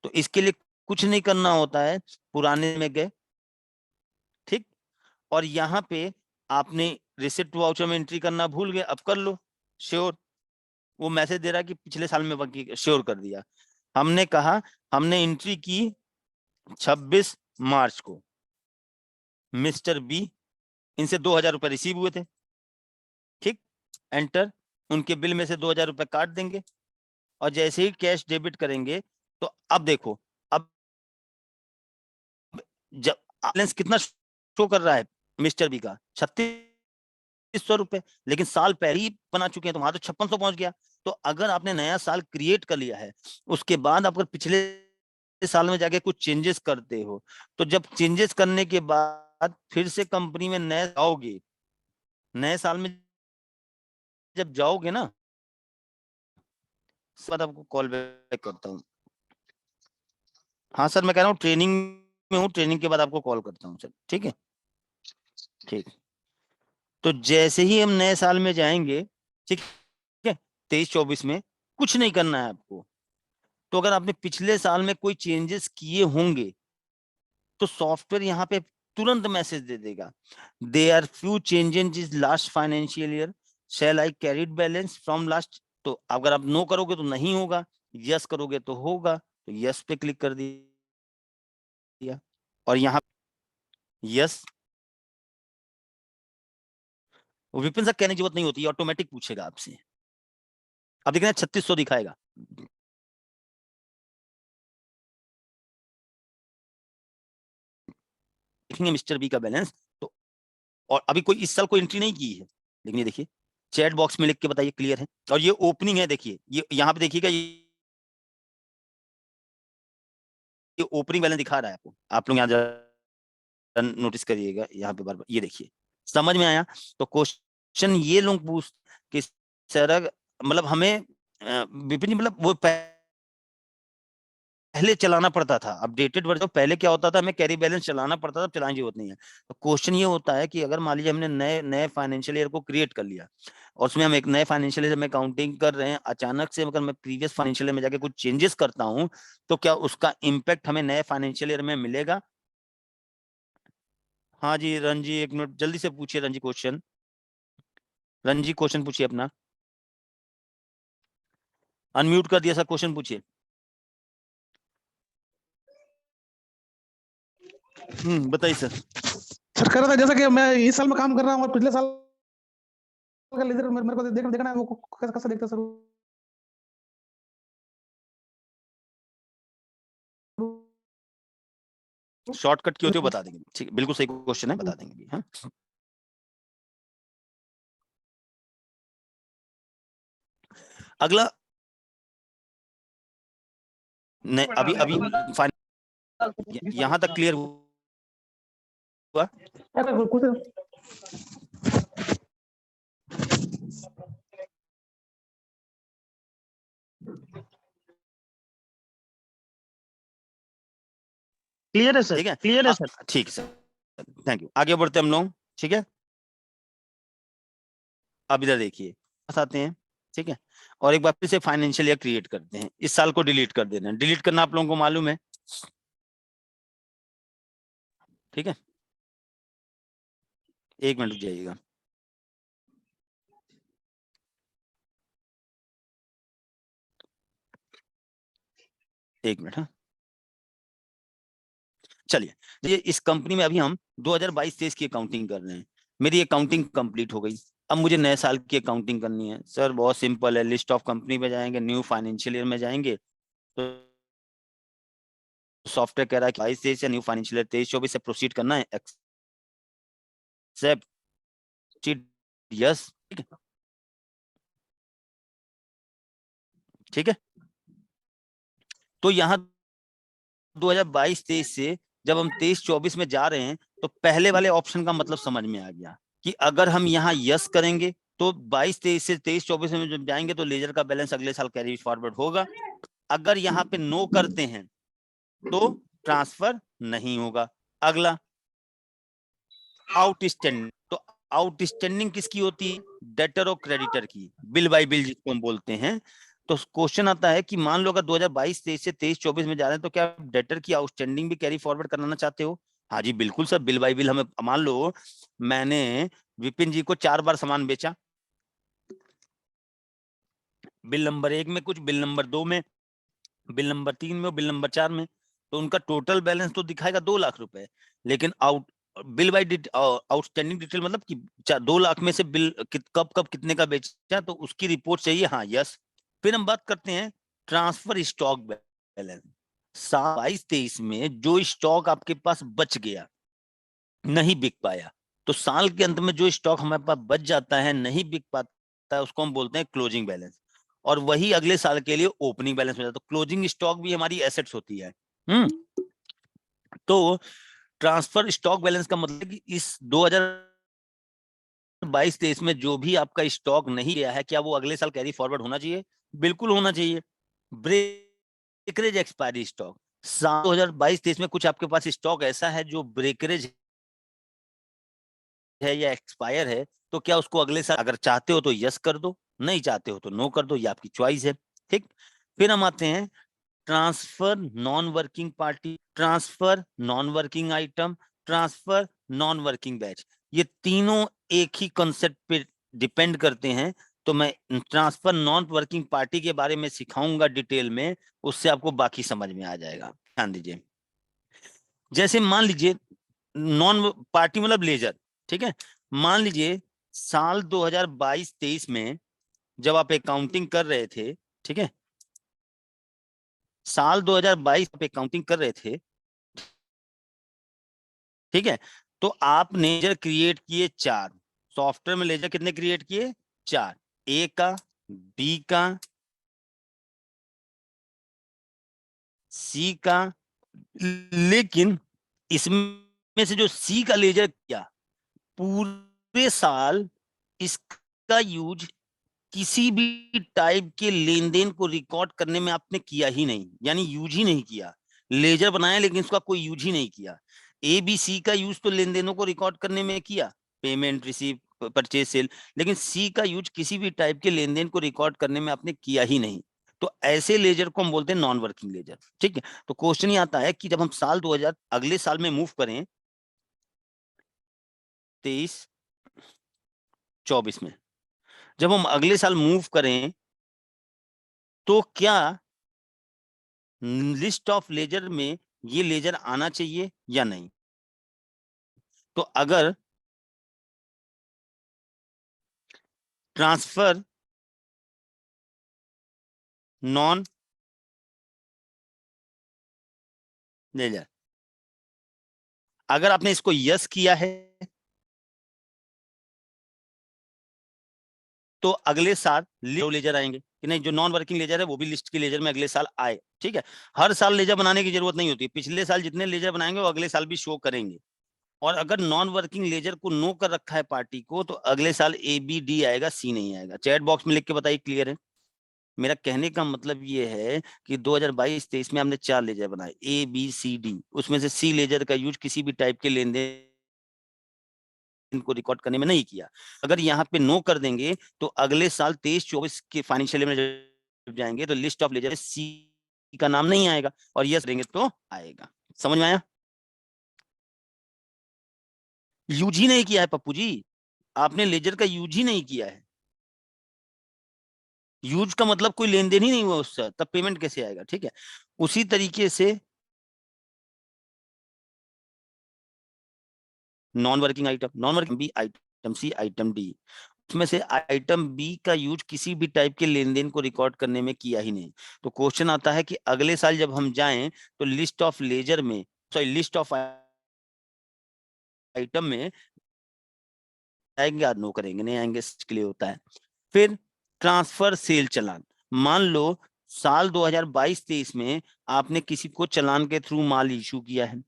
तो इसके लिए कुछ नहीं करना होता है, पुराने में गए, ठीक, और यहाँ पे आपने रिसिप्ट वाउचर में एंट्री करना भूल गए, अब कर लो श्योर। वो मैसेज दे रहा है कि पिछले साल में बाकी श्योर कर दिया। हमने कहा हमने एंट्री की 26 मार्च को, मिस्टर बी इनसे 2000 रुपए रिसीव हुए थे, ठीक, एंटर, उनके बिल में से 2000 रुपए काट देंगे और जैसे ही कैश डेबिट करेंगे तो अब देखो, अब जब बैलेंस कितना शो कर रहा है मिस्टर बी का 3600 रुपए, लेकिन साल पहले ही बना चुके हैं तो वहां तो 5600 पहुंच गया। तो अगर आपने नया साल क्रिएट कर लिया है, उसके बाद अगर पिछले साल में जाके कुछ चेंजेस करते हो, तो जब चेंजेस करने के बाद फिर से कंपनी में नए आओगे, नए साल में जब जाओगे ना, उसके बाद आपको कॉल बैक करता हूँ। हाँ सर मैं कह रहा हूँ ट्रेनिंग में हूँ, ट्रेनिंग के बाद आपको कॉल करता हूँ सर, ठीक है, ठीक। तो जैसे ही हम नए साल में जाएंगे, ठीक है, 23-24 में कुछ नहीं करना है आपको। तो अगर आपने पिछले साल में कोई चेंजेस किए होंगे तो सॉफ्टवेयर यहाँ पे तुरंत मैसेज दे देगा, they are few changes is last financial year, shall I carried balance from last. तो अगर आप नो करोगे तो नहीं होगा, यस करोगे तो होगा, तो यस पे क्लिक कर दिया और यहाँ यस। विपिन सर कहने की जरूरत नहीं होती, ऑटोमेटिक पूछेगा आपसे। अब देख रहे हैं 3600 दिखाएगा, देखेंगे मिस्टर बी का बैलेंस। तो और अभी कोई इस साल कोई एंट्री नहीं की है, लेकिन ये देखिए चैट बॉक्स में लिख के बताइए क्लियर है। और ये ओपनिंग है, देखिए ये यहाँ पे देखिएगा, ये ओपनिंग बैलेंस दिखा रहा है आपको, आप लोग यहाँ नोटिस करिएगा, यहाँ पे बार ये देखिए, समझ में आया। तो क्वेश्चन ये लोग पूछ कि सर मतलब हमें विपिन जी मतलब वो पहले चलाना पड़ता था, अपडेटेड वर्जन पहले क्या होता था, हमें कैरी बैलेंस चलाना पड़ता था, चलाने की जरूरत नहीं है। तो क्वेश्चन ये होता है कि अगर मान लीजिए हमने नए नए फाइनेंशियल ईयर को क्रिएट कर लिया और उसमें हम एक नए फाइनेंशियल ईयर में काउंटिंग कर रहे हैं, अचानक से अगर मैं प्रीवियस फाइनेंशियल ईयर में जाके कुछ चेंजेस करता हूँ तो क्या उसका इम्पैक्ट हमें नए फाइनेंशियल ईयर में मिलेगा। हाँ जी रंजी, एक मिनट जल्दी से पूछिए रंजी क्वेश्चन। रणजी क्वेश्चन पूछिए अपना, अनम्यूट कर दिया सर, क्वेश्चन पूछिए। बताइए सर।
सर कह रहा था जैसा कि मैं इस साल में काम कर रहा हूँ और पिछले साल का लेजर मेरे को देखना है, वो कैसे देखते हैं सर?
शॉर्टकट की होती है वो बता देंगे, ठीक है, बिल्कुल सही क्वेश्चन है, बता देंगे। हाँ, अगला, नहीं अभी अभी यहां तक क्लियर हुआ?
कुछ क्लियर है सर,
ठीक है,
क्लियर है सर।
ठीक है सर, थैंक यू। आगे बढ़ते हम लोग, ठीक है। अब इधर देखिए, आते हैं, ठीक है, और एक बार फिर से फाइनेंशियल ईयर क्रिएट करते हैं, इस साल को डिलीट कर देना है। डिलीट करना आप लोगों को मालूम है, ठीक है, 1 मिनट रुक जाइएगा। एक मिनट, हाँ, चलिए। ये इस कंपनी में अभी हम 2022-23 की अकाउंटिंग कर रहे हैं। मेरी अकाउंटिंग कंप्लीट हो गई, अब मुझे नए साल की अकाउंटिंग करनी है। सर बहुत सिंपल है, लिस्ट ऑफ कंपनी में जाएंगे, न्यू फाइनेंशियल ईयर में जाएंगे, तो सॉफ्टवेयर कह रहा है कि 22-23 या न्यू फाइनेंशियल ईयर 23-24 से प्रोसीड करना है, एक्सेप्ट, यस, ठीक है। तो यहाँ 2022-23 से जब हम 23-24 में जा रहे हैं, तो पहले वाले ऑप्शन का मतलब समझ में आ गया कि अगर हम यहाँ यस करेंगे तो 22-23 से 23-24 में जब जाएंगे तो लेजर का बैलेंस अगले साल कैरी फॉरवर्ड होगा। अगर यहाँ पे नो करते हैं तो ट्रांसफर नहीं होगा। अगला, आउटस्टैंडिंग, तो आउटस्टैंडिंग किसकी होती है? डेटर और क्रेडिटर की, बिल बाय बिल जिसको हम बोलते हैं। तो क्वेश्चन आता है कि मान लो अगर 2022-23 से 23-24 में जा रहे हैं, तो क्या आप डेटर की आउटस्टैंडिंग भी कैरी फॉरवर्ड कराना चाहते हो? हाँ जी बिल्कुल सर, बिल बाय बिल। हमें मान लो मैंने विपिन जी को 4 बार सामान बेचा, बिल नंबर 1 में कुछ, बिल नंबर 2 में, बिल नंबर 3 में और बिल नंबर 4 में, तो उनका टोटल बैलेंस तो दिखाएगा 2 लाख रुपए, लेकिन बिल बाय आउटस्टैंडिंग डिटेल मतलब कि 2 लाख में से बिल कब कब कितने का बेचा, तो उसकी रिपोर्ट चाहिए। हाँ यस। फिर हम बात करते हैं ट्रांसफर स्टॉक बैलेंस। 22-23 में जो स्टॉक आपके पास बच गया, नहीं बिक पाया, तो साल के अंत में जो स्टॉक हमारे पास बच जाता है, नहीं बिक पाता है, उसको हम बोलते हैं क्लोजिंग बैलेंस, और वही अगले साल के लिए ओपनिंग बैलेंस हो जाता है। तो क्लोजिंग स्टॉक भी हमारी एसेट्स होती है। तो ट्रांसफर स्टॉक बैलेंस का मतलब कि इस 2022-23 में जो भी आपका स्टॉक नहीं गया है, क्या वो अगले साल कैरी फॉरवर्ड होना चाहिए? बिल्कुल होना चाहिए। ब्रेकरेज एक्सपायरी स्टॉक, 2022-23 में कुछ आपके पास स्टॉक ऐसा है जो ब्रेकरेज है या एक्सपायर है, तो क्या उसको अगले साल, अगर चाहते हो तो यस कर दो, नहीं चाहते हो तो नो कर दो, ये आपकी चॉइस है, ठीक। फिर हम आते हैं transfer non working party, transfer non working item, transfer non working batch. ये तीनों एक ही कंसेप्ट पे डिपेंड करते हैं। तो मैं ट्रांसफर नॉन वर्किंग पार्टी के बारे में सिखाऊंगा डिटेल में, उससे आपको बाकी समझ में आ जाएगा। ध्यान दीजिए, जैसे मान लीजिए नॉन पार्टी मतलब लेजर, ठीक है। मान लीजिए साल 2022-23 में जब आप अकाउंटिंग कर रहे थे, ठीक है, साल 2022 पे अकाउंटिंग कर रहे थे, ठीक है, तो आप लेजर क्रिएट किए 4, सॉफ्टवेयर में लेजर कितने क्रिएट किए? 4, ए का, बी का, सी का, लेकिन इसमें से जो सी का लेजर किया, पूरे साल इसका यूज किसी भी टाइप के लेन देन को रिकॉर्ड करने में आपने किया ही नहीं, यानी यूज ही नहीं किया। लेजर बनाया लेकिन उसका कोई यूज ही नहीं किया। ए बी सी का यूज तो लेन देनों को रिकॉर्ड करने में किया, पेमेंट, रिसीव, परचेज, सेल, लेकिन सी का यूज किसी भी टाइप के लेन देन को रिकॉर्ड करने में आपने किया ही नहीं। तो ऐसे लेजर को हम बोलते हैं नॉन वर्किंग लेजर, ठीक है। तो क्वेश्चन ये आता है कि जब हम साल 2000 अगले साल में मूव करें 23-24 में, जब हम अगले साल मूव करें तो क्या लिस्ट ऑफ लेजर में ये लेजर आना चाहिए या नहीं? तो अगर ट्रांसफर नॉन लेजर, अगर आपने इसको यस किया है तो अगले साल लेजर आएंगे कि नहीं, जो नॉन वर्किंग लेजर है वो भी लिस्ट के लेजर में अगले साल आए। ठीक है, हर साल लेजर बनाने की जरूरत नहीं होती, पिछले साल जितने लेजर बनाएंगे वो अगले साल भी शो करेंगे। और अगर नॉन वर्किंग लेजर को नो कर रखा है पार्टी को तो अगले साल ए बी डी आएगा, सी नहीं आएगा। चैट बॉक्स में लिख के बताइए, क्लियर है? मेरा कहने का मतलब ये है कि 2022-23 में हमने 4 लेजर बनाए, ए बी सी डी, उसमें से सी लेजर का यूज किसी भी टाइप के लेन देन को रिकॉर्ड करने में नहीं किया। अगर यहाँ पे नो कर देंगे तो अगले साल 23-24 के फाइनेंशियल में जब जाएंगे तो लिस्ट ऑफ लेजर सी का नाम नहीं आएगा, और यस देंगे तो आएगा। समझ में आया? यूज ही नहीं किया है पप्पू जी, आपने लेजर का यूज ही नहीं किया है। यूज का मतलब कोई लेन देन ही नहीं हुआ उससे, तब पेमेंट कैसे आएगा? ठीक है, उसी तरीके से non working item, non working B, item C, item D, उसमें से आइटम बी का यूज किसी भी टाइप के लेन देन को रिकॉर्ड करने में किया ही नहीं। तो क्वेश्चन आता है कि अगले साल जब हम जाएं तो लिस्ट ऑफ लेजर में, सॉरी लिस्ट ऑफ आइटम में आएंगे या नो करेंगे? नहीं आएंगे, इसके लिए होता है। फिर ट्रांसफर सेल चालान, मान लो साल 2022-23 में आपने किसी को चालान के थ्रू माल इशू किया है,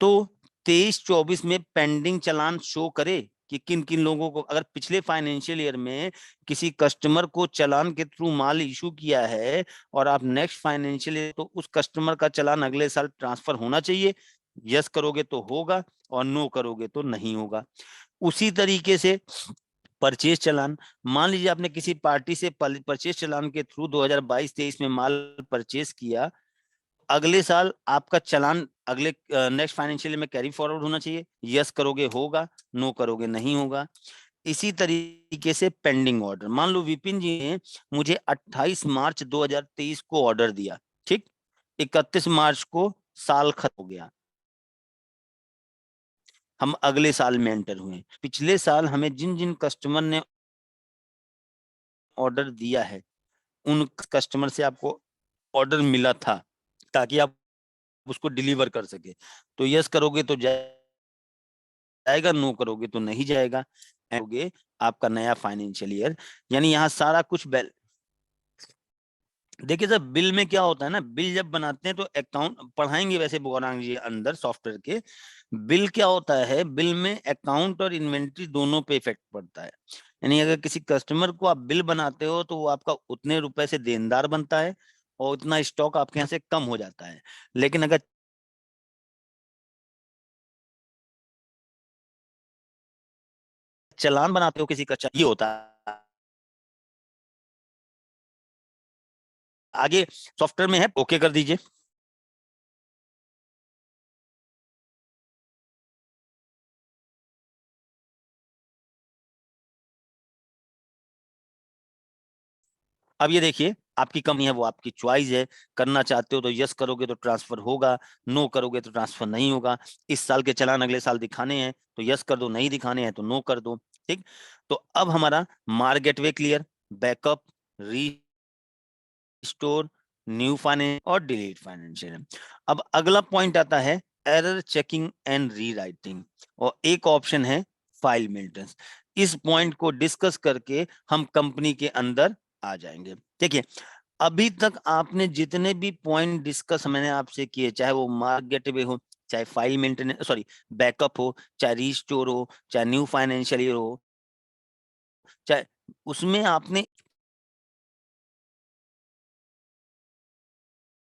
तो 23-24 में पेंडिंग चालान शो करे कि किन किन लोगों को, अगर पिछले फाइनेंशियल ईयर में किसी कस्टमर को चालान के थ्रू माल इशू किया है और आप नेक्स्ट फाइनेंशियल ईयर, तो उस कस्टमर का चालान अगले साल ट्रांसफर होना चाहिए। यस करोगे तो होगा और नो करोगे तो नहीं होगा। उसी तरीके से परचेज चालान, मान लीजिए आपने किसी पार्टी से परचेज चालान के थ्रू 2022-23 में माल परचेज किया, अगले साल आपका चालान अगले नेक्स्ट फाइनेंशियल में कैरी फॉरवर्ड होना चाहिए। यस करोगे होगा, नो करोगे नहीं होगा। इसी तरीके से पेंडिंग ऑर्डर, मान लो विपिन जी ने मुझे 28 मार्च 2023 को ऑर्डर दिया, ठीक, 31 मार्च को साल खत्म हो गया, हम अगले साल में एंटर हुए। पिछले साल हमें जिन जिन कस्टमर ने ऑर्डर दिया है उन कस्टमर से आपको ऑर्डर मिला था ताकि आप उसको डिलीवर कर सके, तो यस करोगे तो जाएगा, नो करोगे तो नहीं जाएगा। होगे आपका नया फाइनेंशियल ईयर, यानी यहाँ सारा कुछ देखिए सर, बिल में क्या होता है ना, बिल जब बनाते हैं तो अकाउंट पढ़ाएंगे वैसे गौरांग जी अंदर सॉफ्टवेयर के। बिल क्या होता है, बिल में अकाउंट और इन्वेंट्री दोनों पे इफेक्ट पड़ता है। यानी अगर किसी कस्टमर को आप बिल बनाते हो तो वो आपका उतने रुपए से देनदार बनता है और उतना स्टॉक आपके यहाँ से कम हो जाता है। लेकिन अगर चालान बनाते हो किसी का, ये होता है आगे सॉफ्टवेयर में है, ओके कर दीजिए। अब ये देखिए, आपकी कंपनी है वो आपकी चॉइस है, करना चाहते हो तो यस करोगे तो ट्रांसफर होगा, नो करोगे तो ट्रांसफर नहीं होगा। इस साल के चालान अगले साल दिखाने हैं तो यस कर दो, नहीं दिखाने हैं तो नो कर दो। ठीक, तो अब हमारा mark gateway clear, backup, restore, new finance और डिलीट फाइनेंशियल। अब अगला पॉइंट आता है एरर चेकिंग एंड रीराइटिंग, और एक ऑप्शन है फाइल मेंटेनेंस। इस पॉइंट को डिस्कस करके हम कंपनी के अंदर आ जाएंगे। देखिए, अभी तक आपने जितने भी पॉइंट डिस्कस मैंने आपसे किए, चाहे वो मार्क गेटवे हो, चाहे फाइल मेंटेनेंस, सॉरी बैकअप हो, चाहे रीस्टोर हो, चाहे न्यू फाइनेंशियल ईयर हो, चाहे उसमें आपने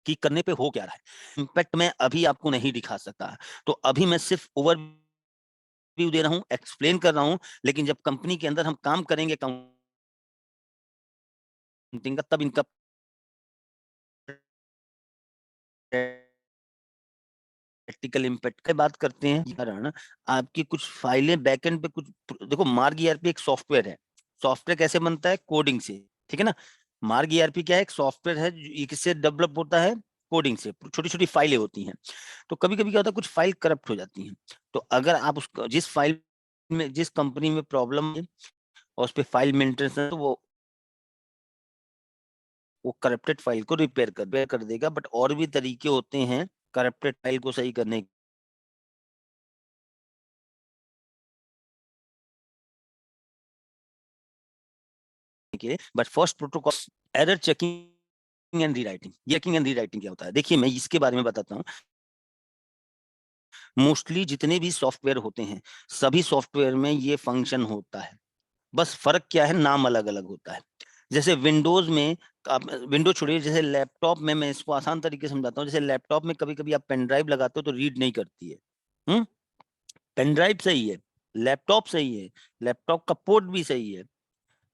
कि करने पे हो क्या रहा है, इम्पैक्ट मैं अभी आपको नहीं दिखा सकता। तो अभी मैं सिर्फ ओवरव्यू दे रहा हूँ, एक्सप्लेन कर रहा हूँ, लेकिन जब कंपनी के अंदर हम काम करेंगे अकाउंटिंग का, तब इनका प्रैक्टिकल इम्पैक्ट की बात करते हैं। कारण आपकी कुछ फाइलें बैकएंड पे कुछ, देखो मार्ग ईआरपी एक सॉफ्टवेयर है, सॉफ्टवेयर कैसे बनता है? कोडिंग से, ठीक है ना। मार्ग ईआरपी क्या है? एक सॉफ्टवेयर है, ये किससे डेवलप होता है? कोडिंग से। छोटी छोटी फाइलें होती हैं, तो कभी कभी क्या होता है, कुछ फाइल करप्ट हो जाती हैं। तो अगर आप उसको, जिस फाइल में, जिस कंपनी में प्रॉब्लम है और उस पर फाइल मेंटेनेंस है, तो वो करप्टेड फाइल को रिपेयर कर देगा। बट और भी तरीके होते हैं करप्टेड फाइल को सही करने के। But first protocol error checking and rewriting. Checking and rewriting क्या होता है? देखिए, मैं इसके बारे में बताता हूँ। मोस्टली जितने भी सॉफ्टवेयर होते हैं, सभी सॉफ्टवेयर में ये फंक्शन होता है। बस फर्क क्या है? नाम अलग अलग होता है। जैसे विंडोज में, आप विंडो छोड़िए, जैसे लैपटॉप में, मैं इसको आसान तरीके से समझाता हूँ। जैसे लैपटॉप में कभी कभी आप पेन ड्राइव लगाते हो तो रीड नहीं करती है। पेन ड्राइव सही है, लैपटॉप सही है, लैपटॉप का पोर्ट भी सही है,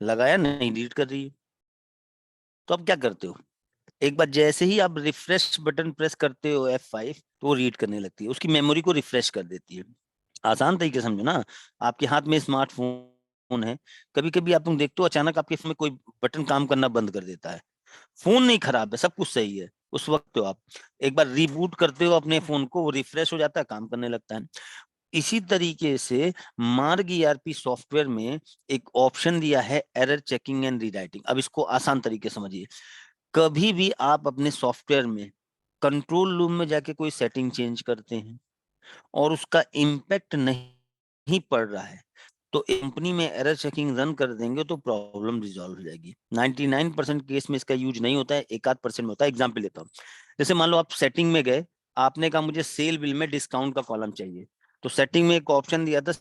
लगाया नहीं, रीड कर रही है। तो अब क्या करते हो? एक बार जैसे ही आप रिफ्रेश बटन प्रेस करते हो F5, तो वो रीड करने लगती है, उसकी मेमोरी को रिफ्रेश कर देती है। आसान तरीके से समझो ना। आपके हाथ में स्मार्टफोन है, कभी कभी आप तुम देखते हो अचानक आपके फोन में कोई बटन काम करना बंद कर देता है। फोन नहीं खराब है, सब कुछ सही है, उस वक्त तो आप एक बार रिबूट करते हो अपने फोन को, वो रिफ्रेश हो जाता है, काम करने लगता है। इसी तरीके से मार्ग ईआरपी सॉफ्टवेयर में एक ऑप्शन दिया है, एरर चेकिंग एंड रीराइटिंग। अब इसको आसान तरीके से समझिए। कभी भी आप अपने सॉफ्टवेयर में कंट्रोल रूम में जाके कोई सेटिंग चेंज करते हैं और उसका इम्पैक्ट नहीं पड़ रहा है, तो कंपनी में एरर चेकिंग रन कर देंगे तो प्रॉब्लम रिजॉल्व हो जाएगी। 99% केस में इसका यूज नहीं होता है, 1-8% में होता है। एग्जाम्पल लेता हूँ। जैसे मान लो आप सेटिंग में गए, आपने कहा मुझे सेल बिल में डिस्काउंट का कॉलम चाहिए, तो सेटिंग में एक ऑप्शन दिया था,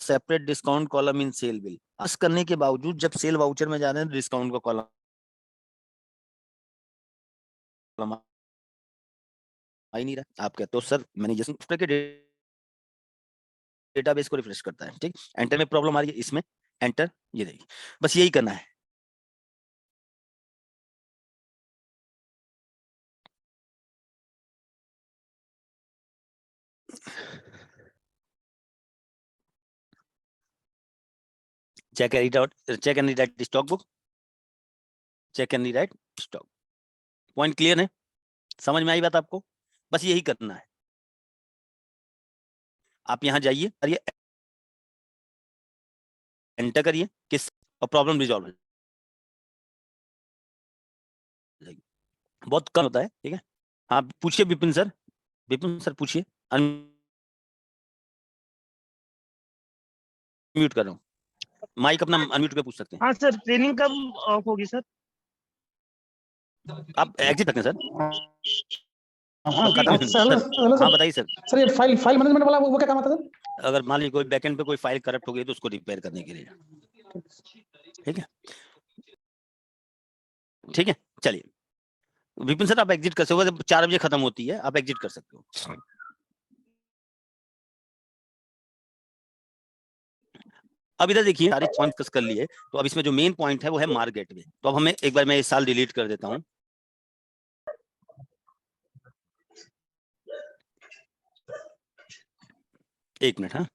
separate discount column in sale bill. बस करने के बावजूद जब सेल वाउचर में जा रहे हैं, डिस्काउंट का कॉलम आ ही नहीं रहा। आप कहते हो सर मैंने ये सॉफ्टवेयर के डेटाबेस को रिफ्रेश करता है, ठीक, एंटर में प्रॉब्लम आ रही है, इसमें एंटर, ये देखिए, बस यही करना है। Check and rewrite stock book, check and rewrite stock. Point clear है? समझ में आई बात आपको? बस यही करना है। आप यहाँ जाइए, करिए, एंटर करिए किस, और प्रॉब्लम रिजॉल्व हो जाएगी। बहुत कम होता है, ठीक है। हाँ पूछिए विपिन सर, विपिन सर पूछिए, अनम्यूट कर रहा हूँ, माइक अपना अनम्यूट करके पूछ सकते हैं।
हाँ सर, ट्रेनिंग कब ऑफ होगी सर?
आप एग्जिट रखें सर।
हाँ
सर
हेलो
हाँ
सर।
बताइए सर।
सर ये फाइल मैनेजमेंट वाला वो क्या काम आता है सर?
अगर मान लीजिए कोई बैकएंड पे कोई फाइल करप्ट हो गई तो उसको रिपेयर करने के लिए, ठीक है, ठीक है। चलिए विपिन सर आप एग्जिट कर सकते हो, 4 बजे खत्म होती है, आप एग्जिट कर सकते हो। अब इधर देखिए, सारे पॉइंट डिस्कस कर लिए, तो अब इसमें जो मेन पॉइंट है वो है मार्क गेटवे। तो अब हमें एक बार, मैं इस साल डिलीट कर देता हूँ। एक मिनट, हाँ।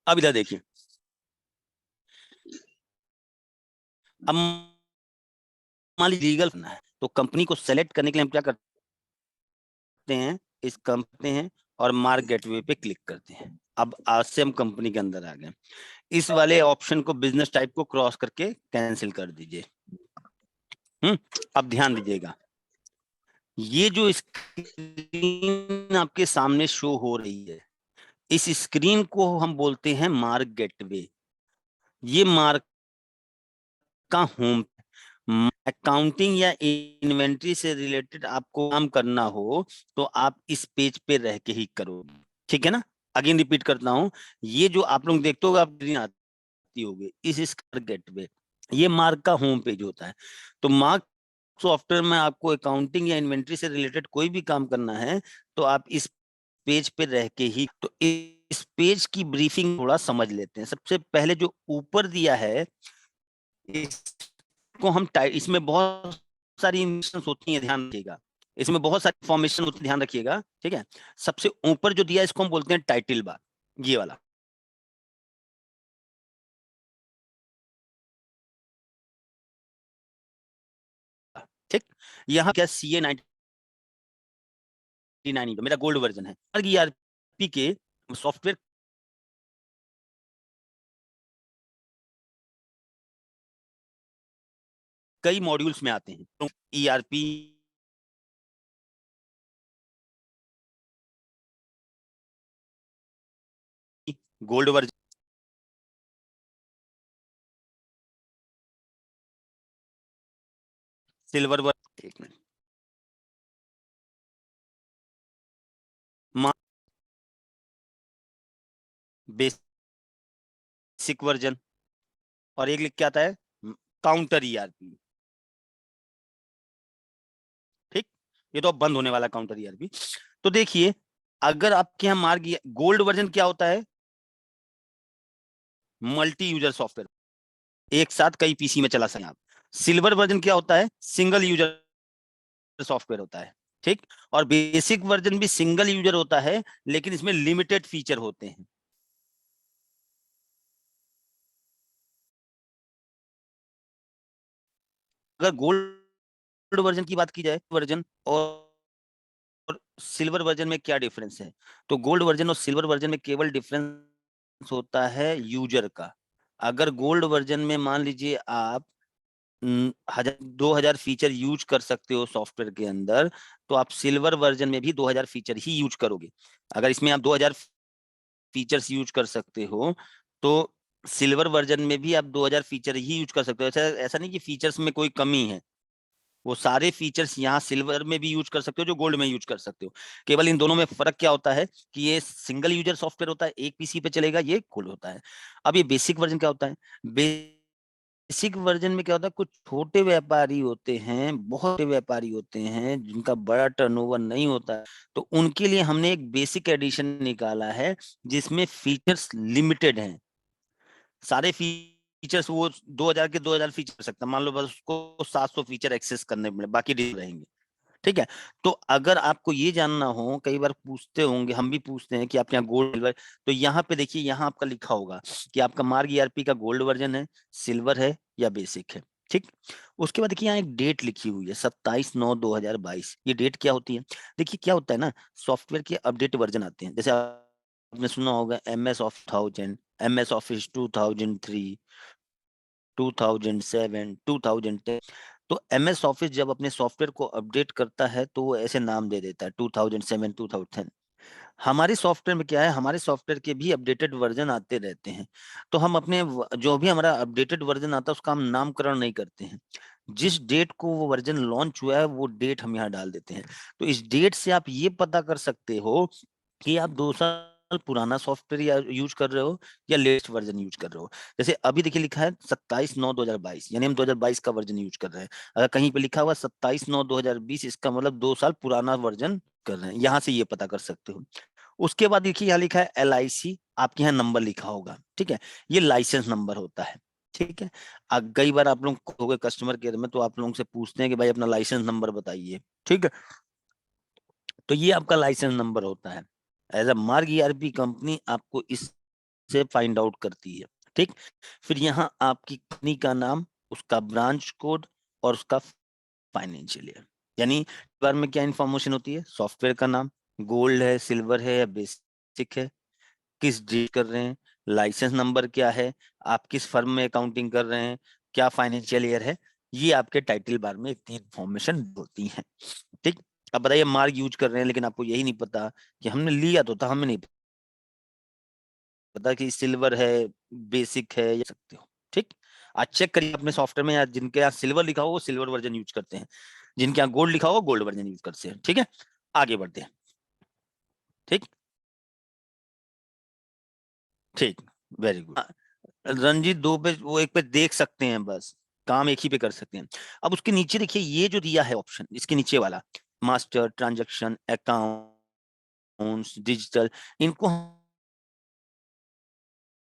अब इधर देखिए, अब मान लीजिए लीगल करना है, तो कंपनी को सेलेक्ट करने के लिए हम क्या करते हैं, इस कंपनी हैं और मार्क गेटवे पे क्लिक करते हैं। अब आज से हम कंपनी के अंदर आ गए। इस वाले ऑप्शन को, बिजनेस टाइप को क्रॉस करके कैंसिल कर दीजिए। अब ध्यान दीजिएगा, ये जो स्क्रीन आपके सामने शो हो रही है, इस स्क्रीन को हम बोलते हैं मार्क गेटवे। ये मार्क का होम, अकाउंटिंग या इन्वेंट्री से रिलेटेड आपको काम करना हो तो आप इस पेज पे रह के ही करोगे, ठीक है ना। अगेन रिपीट करता हूं, ये जो आप लोग देखते हो, आप स्क्रीन आती होगी, इस गेटवे, ये मार्क का होम पेज होता है। तो मार्क सॉफ्टवेयर में आपको अकाउंटिंग या इन्वेंट्री से रिलेटेड कोई भी काम करना है तो आप इस पेज पे रह के ही, तो इस पेज की ब्रीफिंग थोड़ा समझ लेते हैं। सबसे पहले जो ऊपर दिया है, इसको हम इसमें बहुत सारी इंस्ट्रक्शंस होती हैं, ध्यान रखिएगा। इसमें बहुत सारी इंफॉर्मेशन होती है, ध्यान रखिएगा, ठीक है। सबसे ऊपर जो दिया इसको हम बोलते हैं टाइटल बार, ये वाला। ठीक, यहाँ क्या CA 99 मेरा गोल्ड वर्जन है। ERP के सॉफ्टवेयर कई मॉड्यूल्स में आते हैं, तो ERP gold version, silver version, एक मिनट, बेसिक वर्जन, और एक लिख के आता है काउंटर ERP। ठीक, ये तो अब बंद होने वाला काउंटर ERP। तो देखिए, अगर आपके यहाँ मार्ग गोल्ड वर्जन क्या होता है, मल्टी यूजर सॉफ्टवेयर, एक साथ कई पीसी में चला सकते हैं आप। सिल्वर वर्जन क्या होता है, सिंगल यूजर सॉफ्टवेयर होता है। ठीक, और बेसिक वर्जन भी सिंगल यूजर होता है, लेकिन इसमें लिमिटेड फीचर होते हैं। अगर गोल्ड वर्जन की बात की जाए, वर्जन और सिल्वर वर्जन में क्या डिफरेंस है, तो गोल्ड वर्जन और सिल्वर वर्जन में केवल डिफरेंस होता है यूजर का। अगर गोल्ड वर्जन में मान लीजिए आप 2000 फीचर यूज कर सकते हो सॉफ्टवेयर के अंदर, तो आप सिल्वर वर्जन में भी 2000 फीचर ही यूज करोगे। अगर इसमें आप 2000 फीचर्स यूज कर सकते हो, तो सिल्वर वर्जन में भी आप 2000 फीचर ही यूज कर सकते हो। ऐसा ऐसा नहीं कि फीचर्स में कोई कमी है, वो सारे फीचर्स यहाँ सिल्वर में भी यूज कर सकते हो जो गोल्ड में यूज कर सकते हो। केवल इन दोनों में फर्क क्या होता है कि ये सिंगल यूजर सॉफ्टवेयर होता है, एक पीसी पे चलेगा, ये गोल्ड होता है। अब ये बेसिक वर्जन क्या होता है, बेसिक वर्जन में क्या होता है, कुछ छोटे व्यापारी होते हैं, बहुत छोटे व्यापारी होते हैं जिनका बड़ा टर्नओवर नहीं होता है, तो उनके लिए हमने एक बेसिक एडिशन निकाला है जिसमें फीचर्स लिमिटेड हैं। सारे फीचर्स वो 2000 के 2000 फीचर कर सकता है, मान लो बस उसको 700 फीचर एक्सेस करने मिले, बाकी डिलीट रहेंगे। ठीक है, तो अगर आपको ये जानना हो, कई बार पूछते होंगे, हम भी पूछते हैं कि आप यहाँ गोल्ड सिल्वर, तो यहाँ पे देखिए, यहाँ आपका लिखा होगा कि आपका मार्ग ERP का गोल्ड वर्जन है, सिल्वर है या बेसिक है। ठीक, उसके बाद देखिए यहाँ एक डेट लिखी हुई है 27/9/2022। ये डेट क्या होती है, देखिए क्या होता है ना, सॉफ्टवेयर के अपडेट वर्जन आते हैं, जैसे आपने सुना होगा MS ऑफ 1000, MS ऑफिस 2003, 2007, 2010। तो MS ऑफिस जब अपने सॉफ्टवेयर को अपडेट करता है तो वो ऐसे नाम दे देता है 2007, 2010। हमारे सॉफ्टवेयर में क्या है, हमारे सॉफ्टवेयर के भी अपडेटेड वर्जन आते रहते हैं, तो हम अपने जो भी हमारा अपडेटेड वर्जन आता है उसका हम नामकरण नहीं करते हैं। जिस डेट को वो वर्जन लॉन्च हुआ है वो डेट हम यहाँ डाल देते हैं। तो इस डेट से आप ये पता कर सकते हो कि आप 2 साल पुराना सॉफ्टवेयर या यूज कर रहे हो या लेटेस्ट वर्जन यूज कर रहे हो। जैसे अभी देखिए लिखा है 27/9/2022, यानी हम 2022 का वर्जन यूज कर रहे हैं। अगर कहीं पे लिखा हुआ 27/9/2020, इसका मतलब 2 साल पुराना वर्जन कर रहे हैं, यहाँ से ये पता कर सकते हो। उसके बाद देखिए यहाँ लिखा है LIC, आपके यहाँ नंबर लिखा होगा, ठीक है, ये लाइसेंस नंबर होता है। ठीक है, कई बार आप लोग हो गए कस्टमर केयर में, तो आप लोगों से पूछते हैं कि भाई अपना लाइसेंस नंबर बताइए। ठीक है, तो ये आपका लाइसेंस नंबर होता है। एज अ मार्ग ERP कंपनी आपको इससे फाइंड आउट करती है। ठीक, फिर यहाँ आपकी कंपनी का नाम, उसका ब्रांच कोड और उसका फाइनेंशियल ईयर, यानी बार में क्या इंफॉर्मेशन होती है, सॉफ्टवेयर का नाम, गोल्ड है, सिल्वर है या बेसिक है, किस डेट कर रहे हैं, लाइसेंस नंबर क्या है, आप किस फर्म में अकाउंटिंग कर रहे हैं, क्या फाइनेंशियल ईयर है, ये आपके टाइटल बार में इतनी इंफॉर्मेशन होती है। ठीक, अब बताइए मार्क यूज कर रहे हैं लेकिन आपको यही नहीं पता कि हमने लिया तो था, हमें नहीं पता कि सिल्वर है, बेसिक है, या सकते हो। ठीक, आज चेक करिए अपने सॉफ्टवेयर में, या जिनके यहाँ सिल्वर लिखा हो वो सिल्वर वर्जन यूज करते हैं, जिनके यहाँ गोल्ड लिखा हो गोल्ड वर्जन यूज करते हैं। ठीक है, आगे बढ़ते हैं। ठीक, ठीक, वेरी गुड। रंजीत, 2 पे, वो 1 पे देख सकते हैं बस, काम एक ही पे कर सकते हैं। अब उसके नीचे देखिए ये जो दिया है ऑप्शन, इसके नीचे वाला मास्टर, ट्रांजैक्शन, अकाउंट्स, डिजिटल, इनको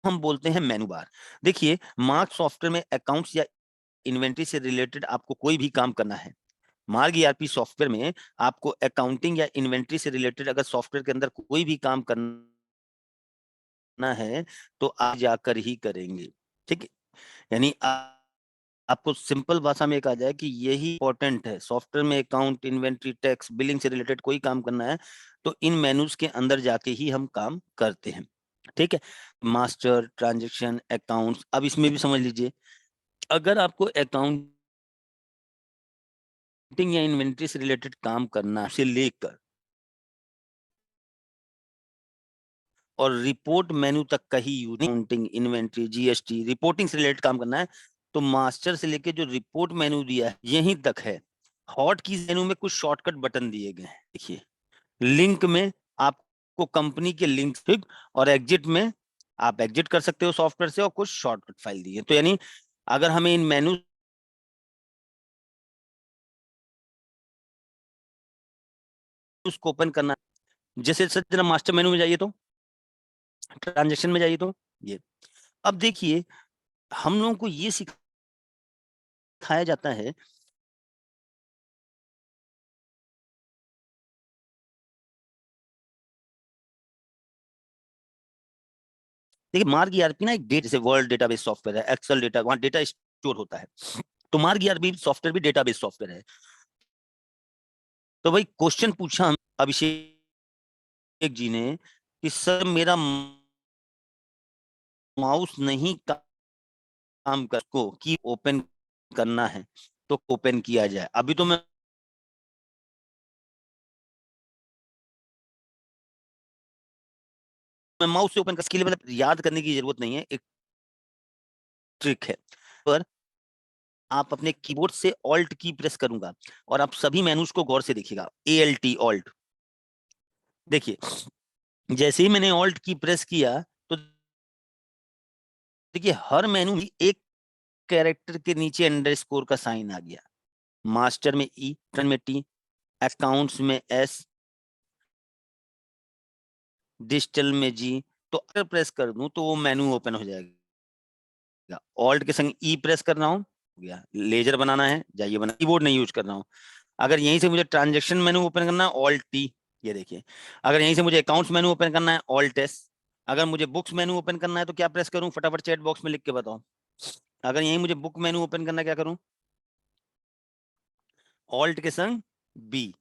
हम बोलते हैं मेनू बार। देखिए मार्क सॉफ्टवेयर में अकाउंट्स या इन्वेंट्री से रिलेटेड आपको कोई भी काम करना है, मार्ग ईआरपी सॉफ्टवेयर में आपको अकाउंटिंग या इन्वेंट्री से रिलेटेड अगर सॉफ्टवेयर के अंदर कोई भी काम करना है तो आप जाकर ही करेंगे, ठीक है। यानी आपको सिंपल भाषा में कहा जाए कि यही इंपॉर्टेंट है, सॉफ्टवेयर में अकाउंट, इन्वेंट्री, टैक्स, बिलिंग से रिलेटेड कोई काम करना है तो इन मेन्यूज के अंदर जाके ही हम काम करते हैं, ठीक है। मास्टर, ट्रांजैक्शन, अकाउंट्स, अब इसमें भी समझ लीजिए, अगर आपको अकाउंटिंग या इन्वेंट्री से रिलेटेड काम करना से लेकर और रिपोर्ट मेनू तक का ही use, accounting, inventory, GST, reporting से रिलेटेड काम करना है तो मास्टर से लेके जो रिपोर्ट मेनू दिया है यहीं तक है। हॉट कीज मेनू में कुछ शॉर्टकट बटन दिए गए हैं, देखिए लिंक में आपको कंपनी के लिंक, ठीक, और एग्जिट में आप एग्जिट कर सकते हो सॉफ्टवेयर से, और कुछ शॉर्टकट फाइल दी है। तो यानी अगर हमें इन मेनू उसको ओपन करना, जैसे सर जरा मास्टर मेनू में जाइए तो, ट्रांजेक्शन में जाइए तो, ये अब देखिए हम लोगों को ये सिखाया जाता है देखिए मार्ग ईआरपी ना एक डेट, जैसे वर्ल्ड डेटाबेस सॉफ्टवेयर है, एक्सेल डेटा, वहां डेटा स्टोर होता है, तो मार्ग ईआरपी सॉफ्टवेयर भी डेटाबेस सॉफ्टवेयर है। तो भाई क्वेश्चन पूछा हम अभिषेक जी ने कि सर मेरा माउस नहीं काम कर को की ओपन करना है तो ओपन किया जाए। अभी तो मैं माउस से ओपन कर, इसके लिए मतलब याद करने की जरूरत नहीं है, एक ट्रिक है। पर आप अपने कीबोर्ड से ऑल्ट की प्रेस करूंगा और आप सभी मेनूज को गौर से देखिएगा, ALT ऑल्ट, देखिए जैसे ही मैंने ऑल्ट की प्रेस किया तो देखिए हर मेनू में एक कैरेक्टर के नीचे अंडरस्कोर का साइन आ गया। मास्टर में E, टर्न में T, अकाउंट्स में S, डिजिटल में G। तो अगर प्रेस कर दूं तो वो मेनू ओपन हो जाएगा। ऑल्ट के संग E प्रेस कर रहा हूं, हो गया। लेजर बनाना है जाइए बना, कीबोर्ड नहीं यूज कर रहा हूं। अगर यहीं से मुझे ट्रांजेक्शन मेनू ओपन करना है ऑल्ट T, ये देखिए। अगर यहीं से मुझे अकाउंट्स मेनू ओपन करना है ऑल्ट S। अगर मुझे बुक्स मेनू ओपन करना है तो क्या प्रेस करूं, फटाफट चैट बॉक्स में लिख के बताओ। अगर यहीं मुझे बुक मेनू ओपन करना है क्या करूं, ऑल्ट के संग B,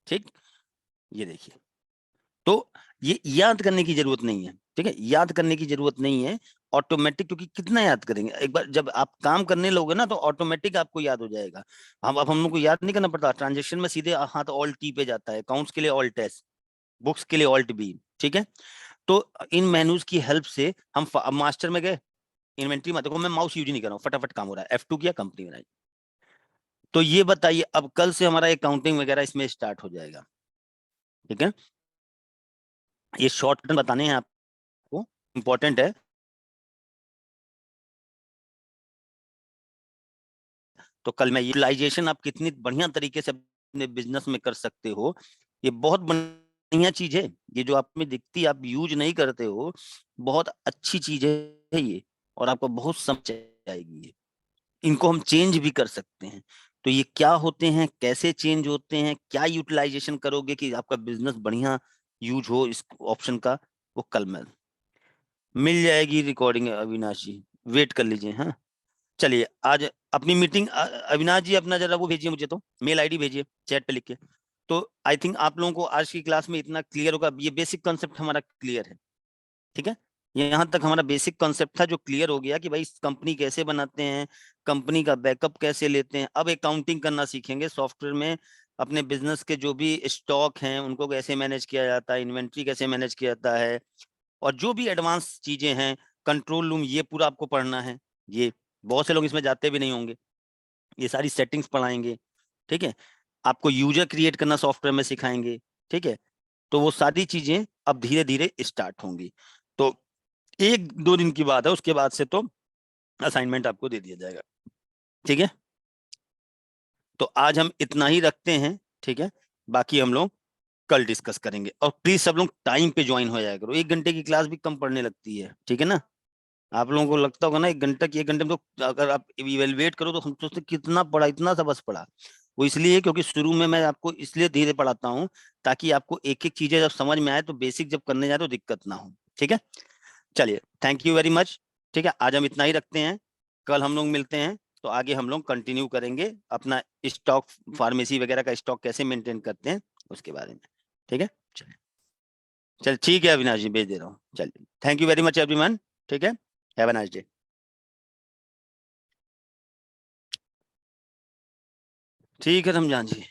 ठीक, ये देखिए। तो ये याद करने की जरूरत नहीं है, ठीक है, याद करने की जरूरत नहीं है, ऑटोमेटिक, क्योंकि कितना याद करेंगे, एक बार जब आप काम करने लोगे ना तो ऑटोमेटिक आपको याद हो जाएगा। हम लोग को याद नहीं करना पड़ता, ट्रांजेक्शन में सीधे हाथ ऑल्ट T पे जाता है, अकाउंट्स के लिए ऑल्ट S, बुक्स के लिए ऑल्ट B, ठीक है। तो इन मेनूज की हेल्प से हम मास्टर में गए, इन्वेंट्री में देखो मैं माउस यूज नहीं कर रहा हूँ, फटाफट काम हो रहा है, F2 किया, कंपनी बनाई। तो ये बताइए अब कल से हमारा अकाउंटिंग वगैरह इसमें स्टार्ट हो जाएगा, ठीक है। ये शॉर्टकट बताने हैं आपको, इंपॉर्टेंट है। तो कल मैं यूटिलाइजेशन आप कितनी बढ़िया तरीके से अपने बिजनेस में कर सकते हो, ये बहुत बढ़िया चीज है। ये जो आप में दिखती आप यूज नहीं करते हो, बहुत अच्छी चीज है ये, और आपको बहुत समझ आएगी ये। इनको हम चेंज भी कर सकते हैं। तो ये क्या होते हैं, कैसे चेंज होते हैं, क्या यूटिलाइजेशन करोगे कि आपका बिजनेस बढ़िया यूज हो, इस ऑप्शन का, वो कल मैं मिल जाएगी रिकॉर्डिंग। अविनाश जी वेट कर लीजिए, हाँ। चलिए आज अपनी मीटिंग, अविनाश जी अपना जरा वो भेजिए मुझे, तो मेल आईडी भेजिए चैट पे लिख के। तो आई थिंक आप लोगों को आज की क्लास में इतना क्लियर होगा, ये बेसिक कॉन्सेप्ट हमारा क्लियर है, ठीक है। यहाँ तक हमारा बेसिक कॉन्सेप्ट था जो क्लियर हो गया कि भाई कंपनी कैसे बनाते हैं, कंपनी का बैकअप कैसे लेते हैं। अब अकाउंटिंग करना सीखेंगे सॉफ्टवेयर में, अपने बिजनेस के जो भी स्टॉक हैं उनको कैसे मैनेज किया जाता है, इन्वेंट्री कैसे मैनेज किया जाता है, और जो भी एडवांस चीजें हैं, कंट्रोल रूम, ये पूरा आपको पढ़ना है। ये बहुत से लोग इसमें जाते भी नहीं होंगे, ये सारी सेटिंग्स पढ़ाएंगे, ठीक है। आपको यूजर क्रिएट करना सॉफ्टवेयर में सिखाएंगे, ठीक है। तो वो सारी चीजें अब धीरे धीरे स्टार्ट होंगी। तो 1-2 दिन की बात है, उसके बाद से तो असाइनमेंट आपको दे दिया जाएगा, ठीक है। तो आज हम इतना ही रखते हैं, ठीक है, बाकी हम लोग कल डिस्कस करेंगे। और प्लीज सब लोग टाइम पे ज्वाइन हो जाया करो, 1 घंटे की क्लास भी कम पढ़ने लगती है, ठीक है ना। आप लोगों को लगता होगा ना 1 घंटा की, 1 घंटे में तो अगर आप इवेलुएट करो तो हम सोचते कितना पढ़ा, इतना सा बस पढ़ा। वो इसलिए क्योंकि शुरू में मैं आपको इसलिए धीरे पढ़ाता हूँ ताकि आपको एक एक चीजें जब समझ में आए तो बेसिक जब करने जाए तो दिक्कत ना हो। ठीक है, चलिए थैंक यू वेरी मच। ठीक है, आज हम इतना ही रखते हैं, कल हम लोग मिलते हैं तो आगे हम लोग कंटिन्यू करेंगे अपना स्टॉक फार्मेसी वगैरह का स्टॉक कैसे मेंटेन करते हैं उसके बारे में। ठीक है, चलिए चल ठीक है अविनाश जी, भेज दे रहा हूँ। चलिए thank you very much everyone. ठीक है, हैव अ नाइस डे। ठीक है रमजान जी।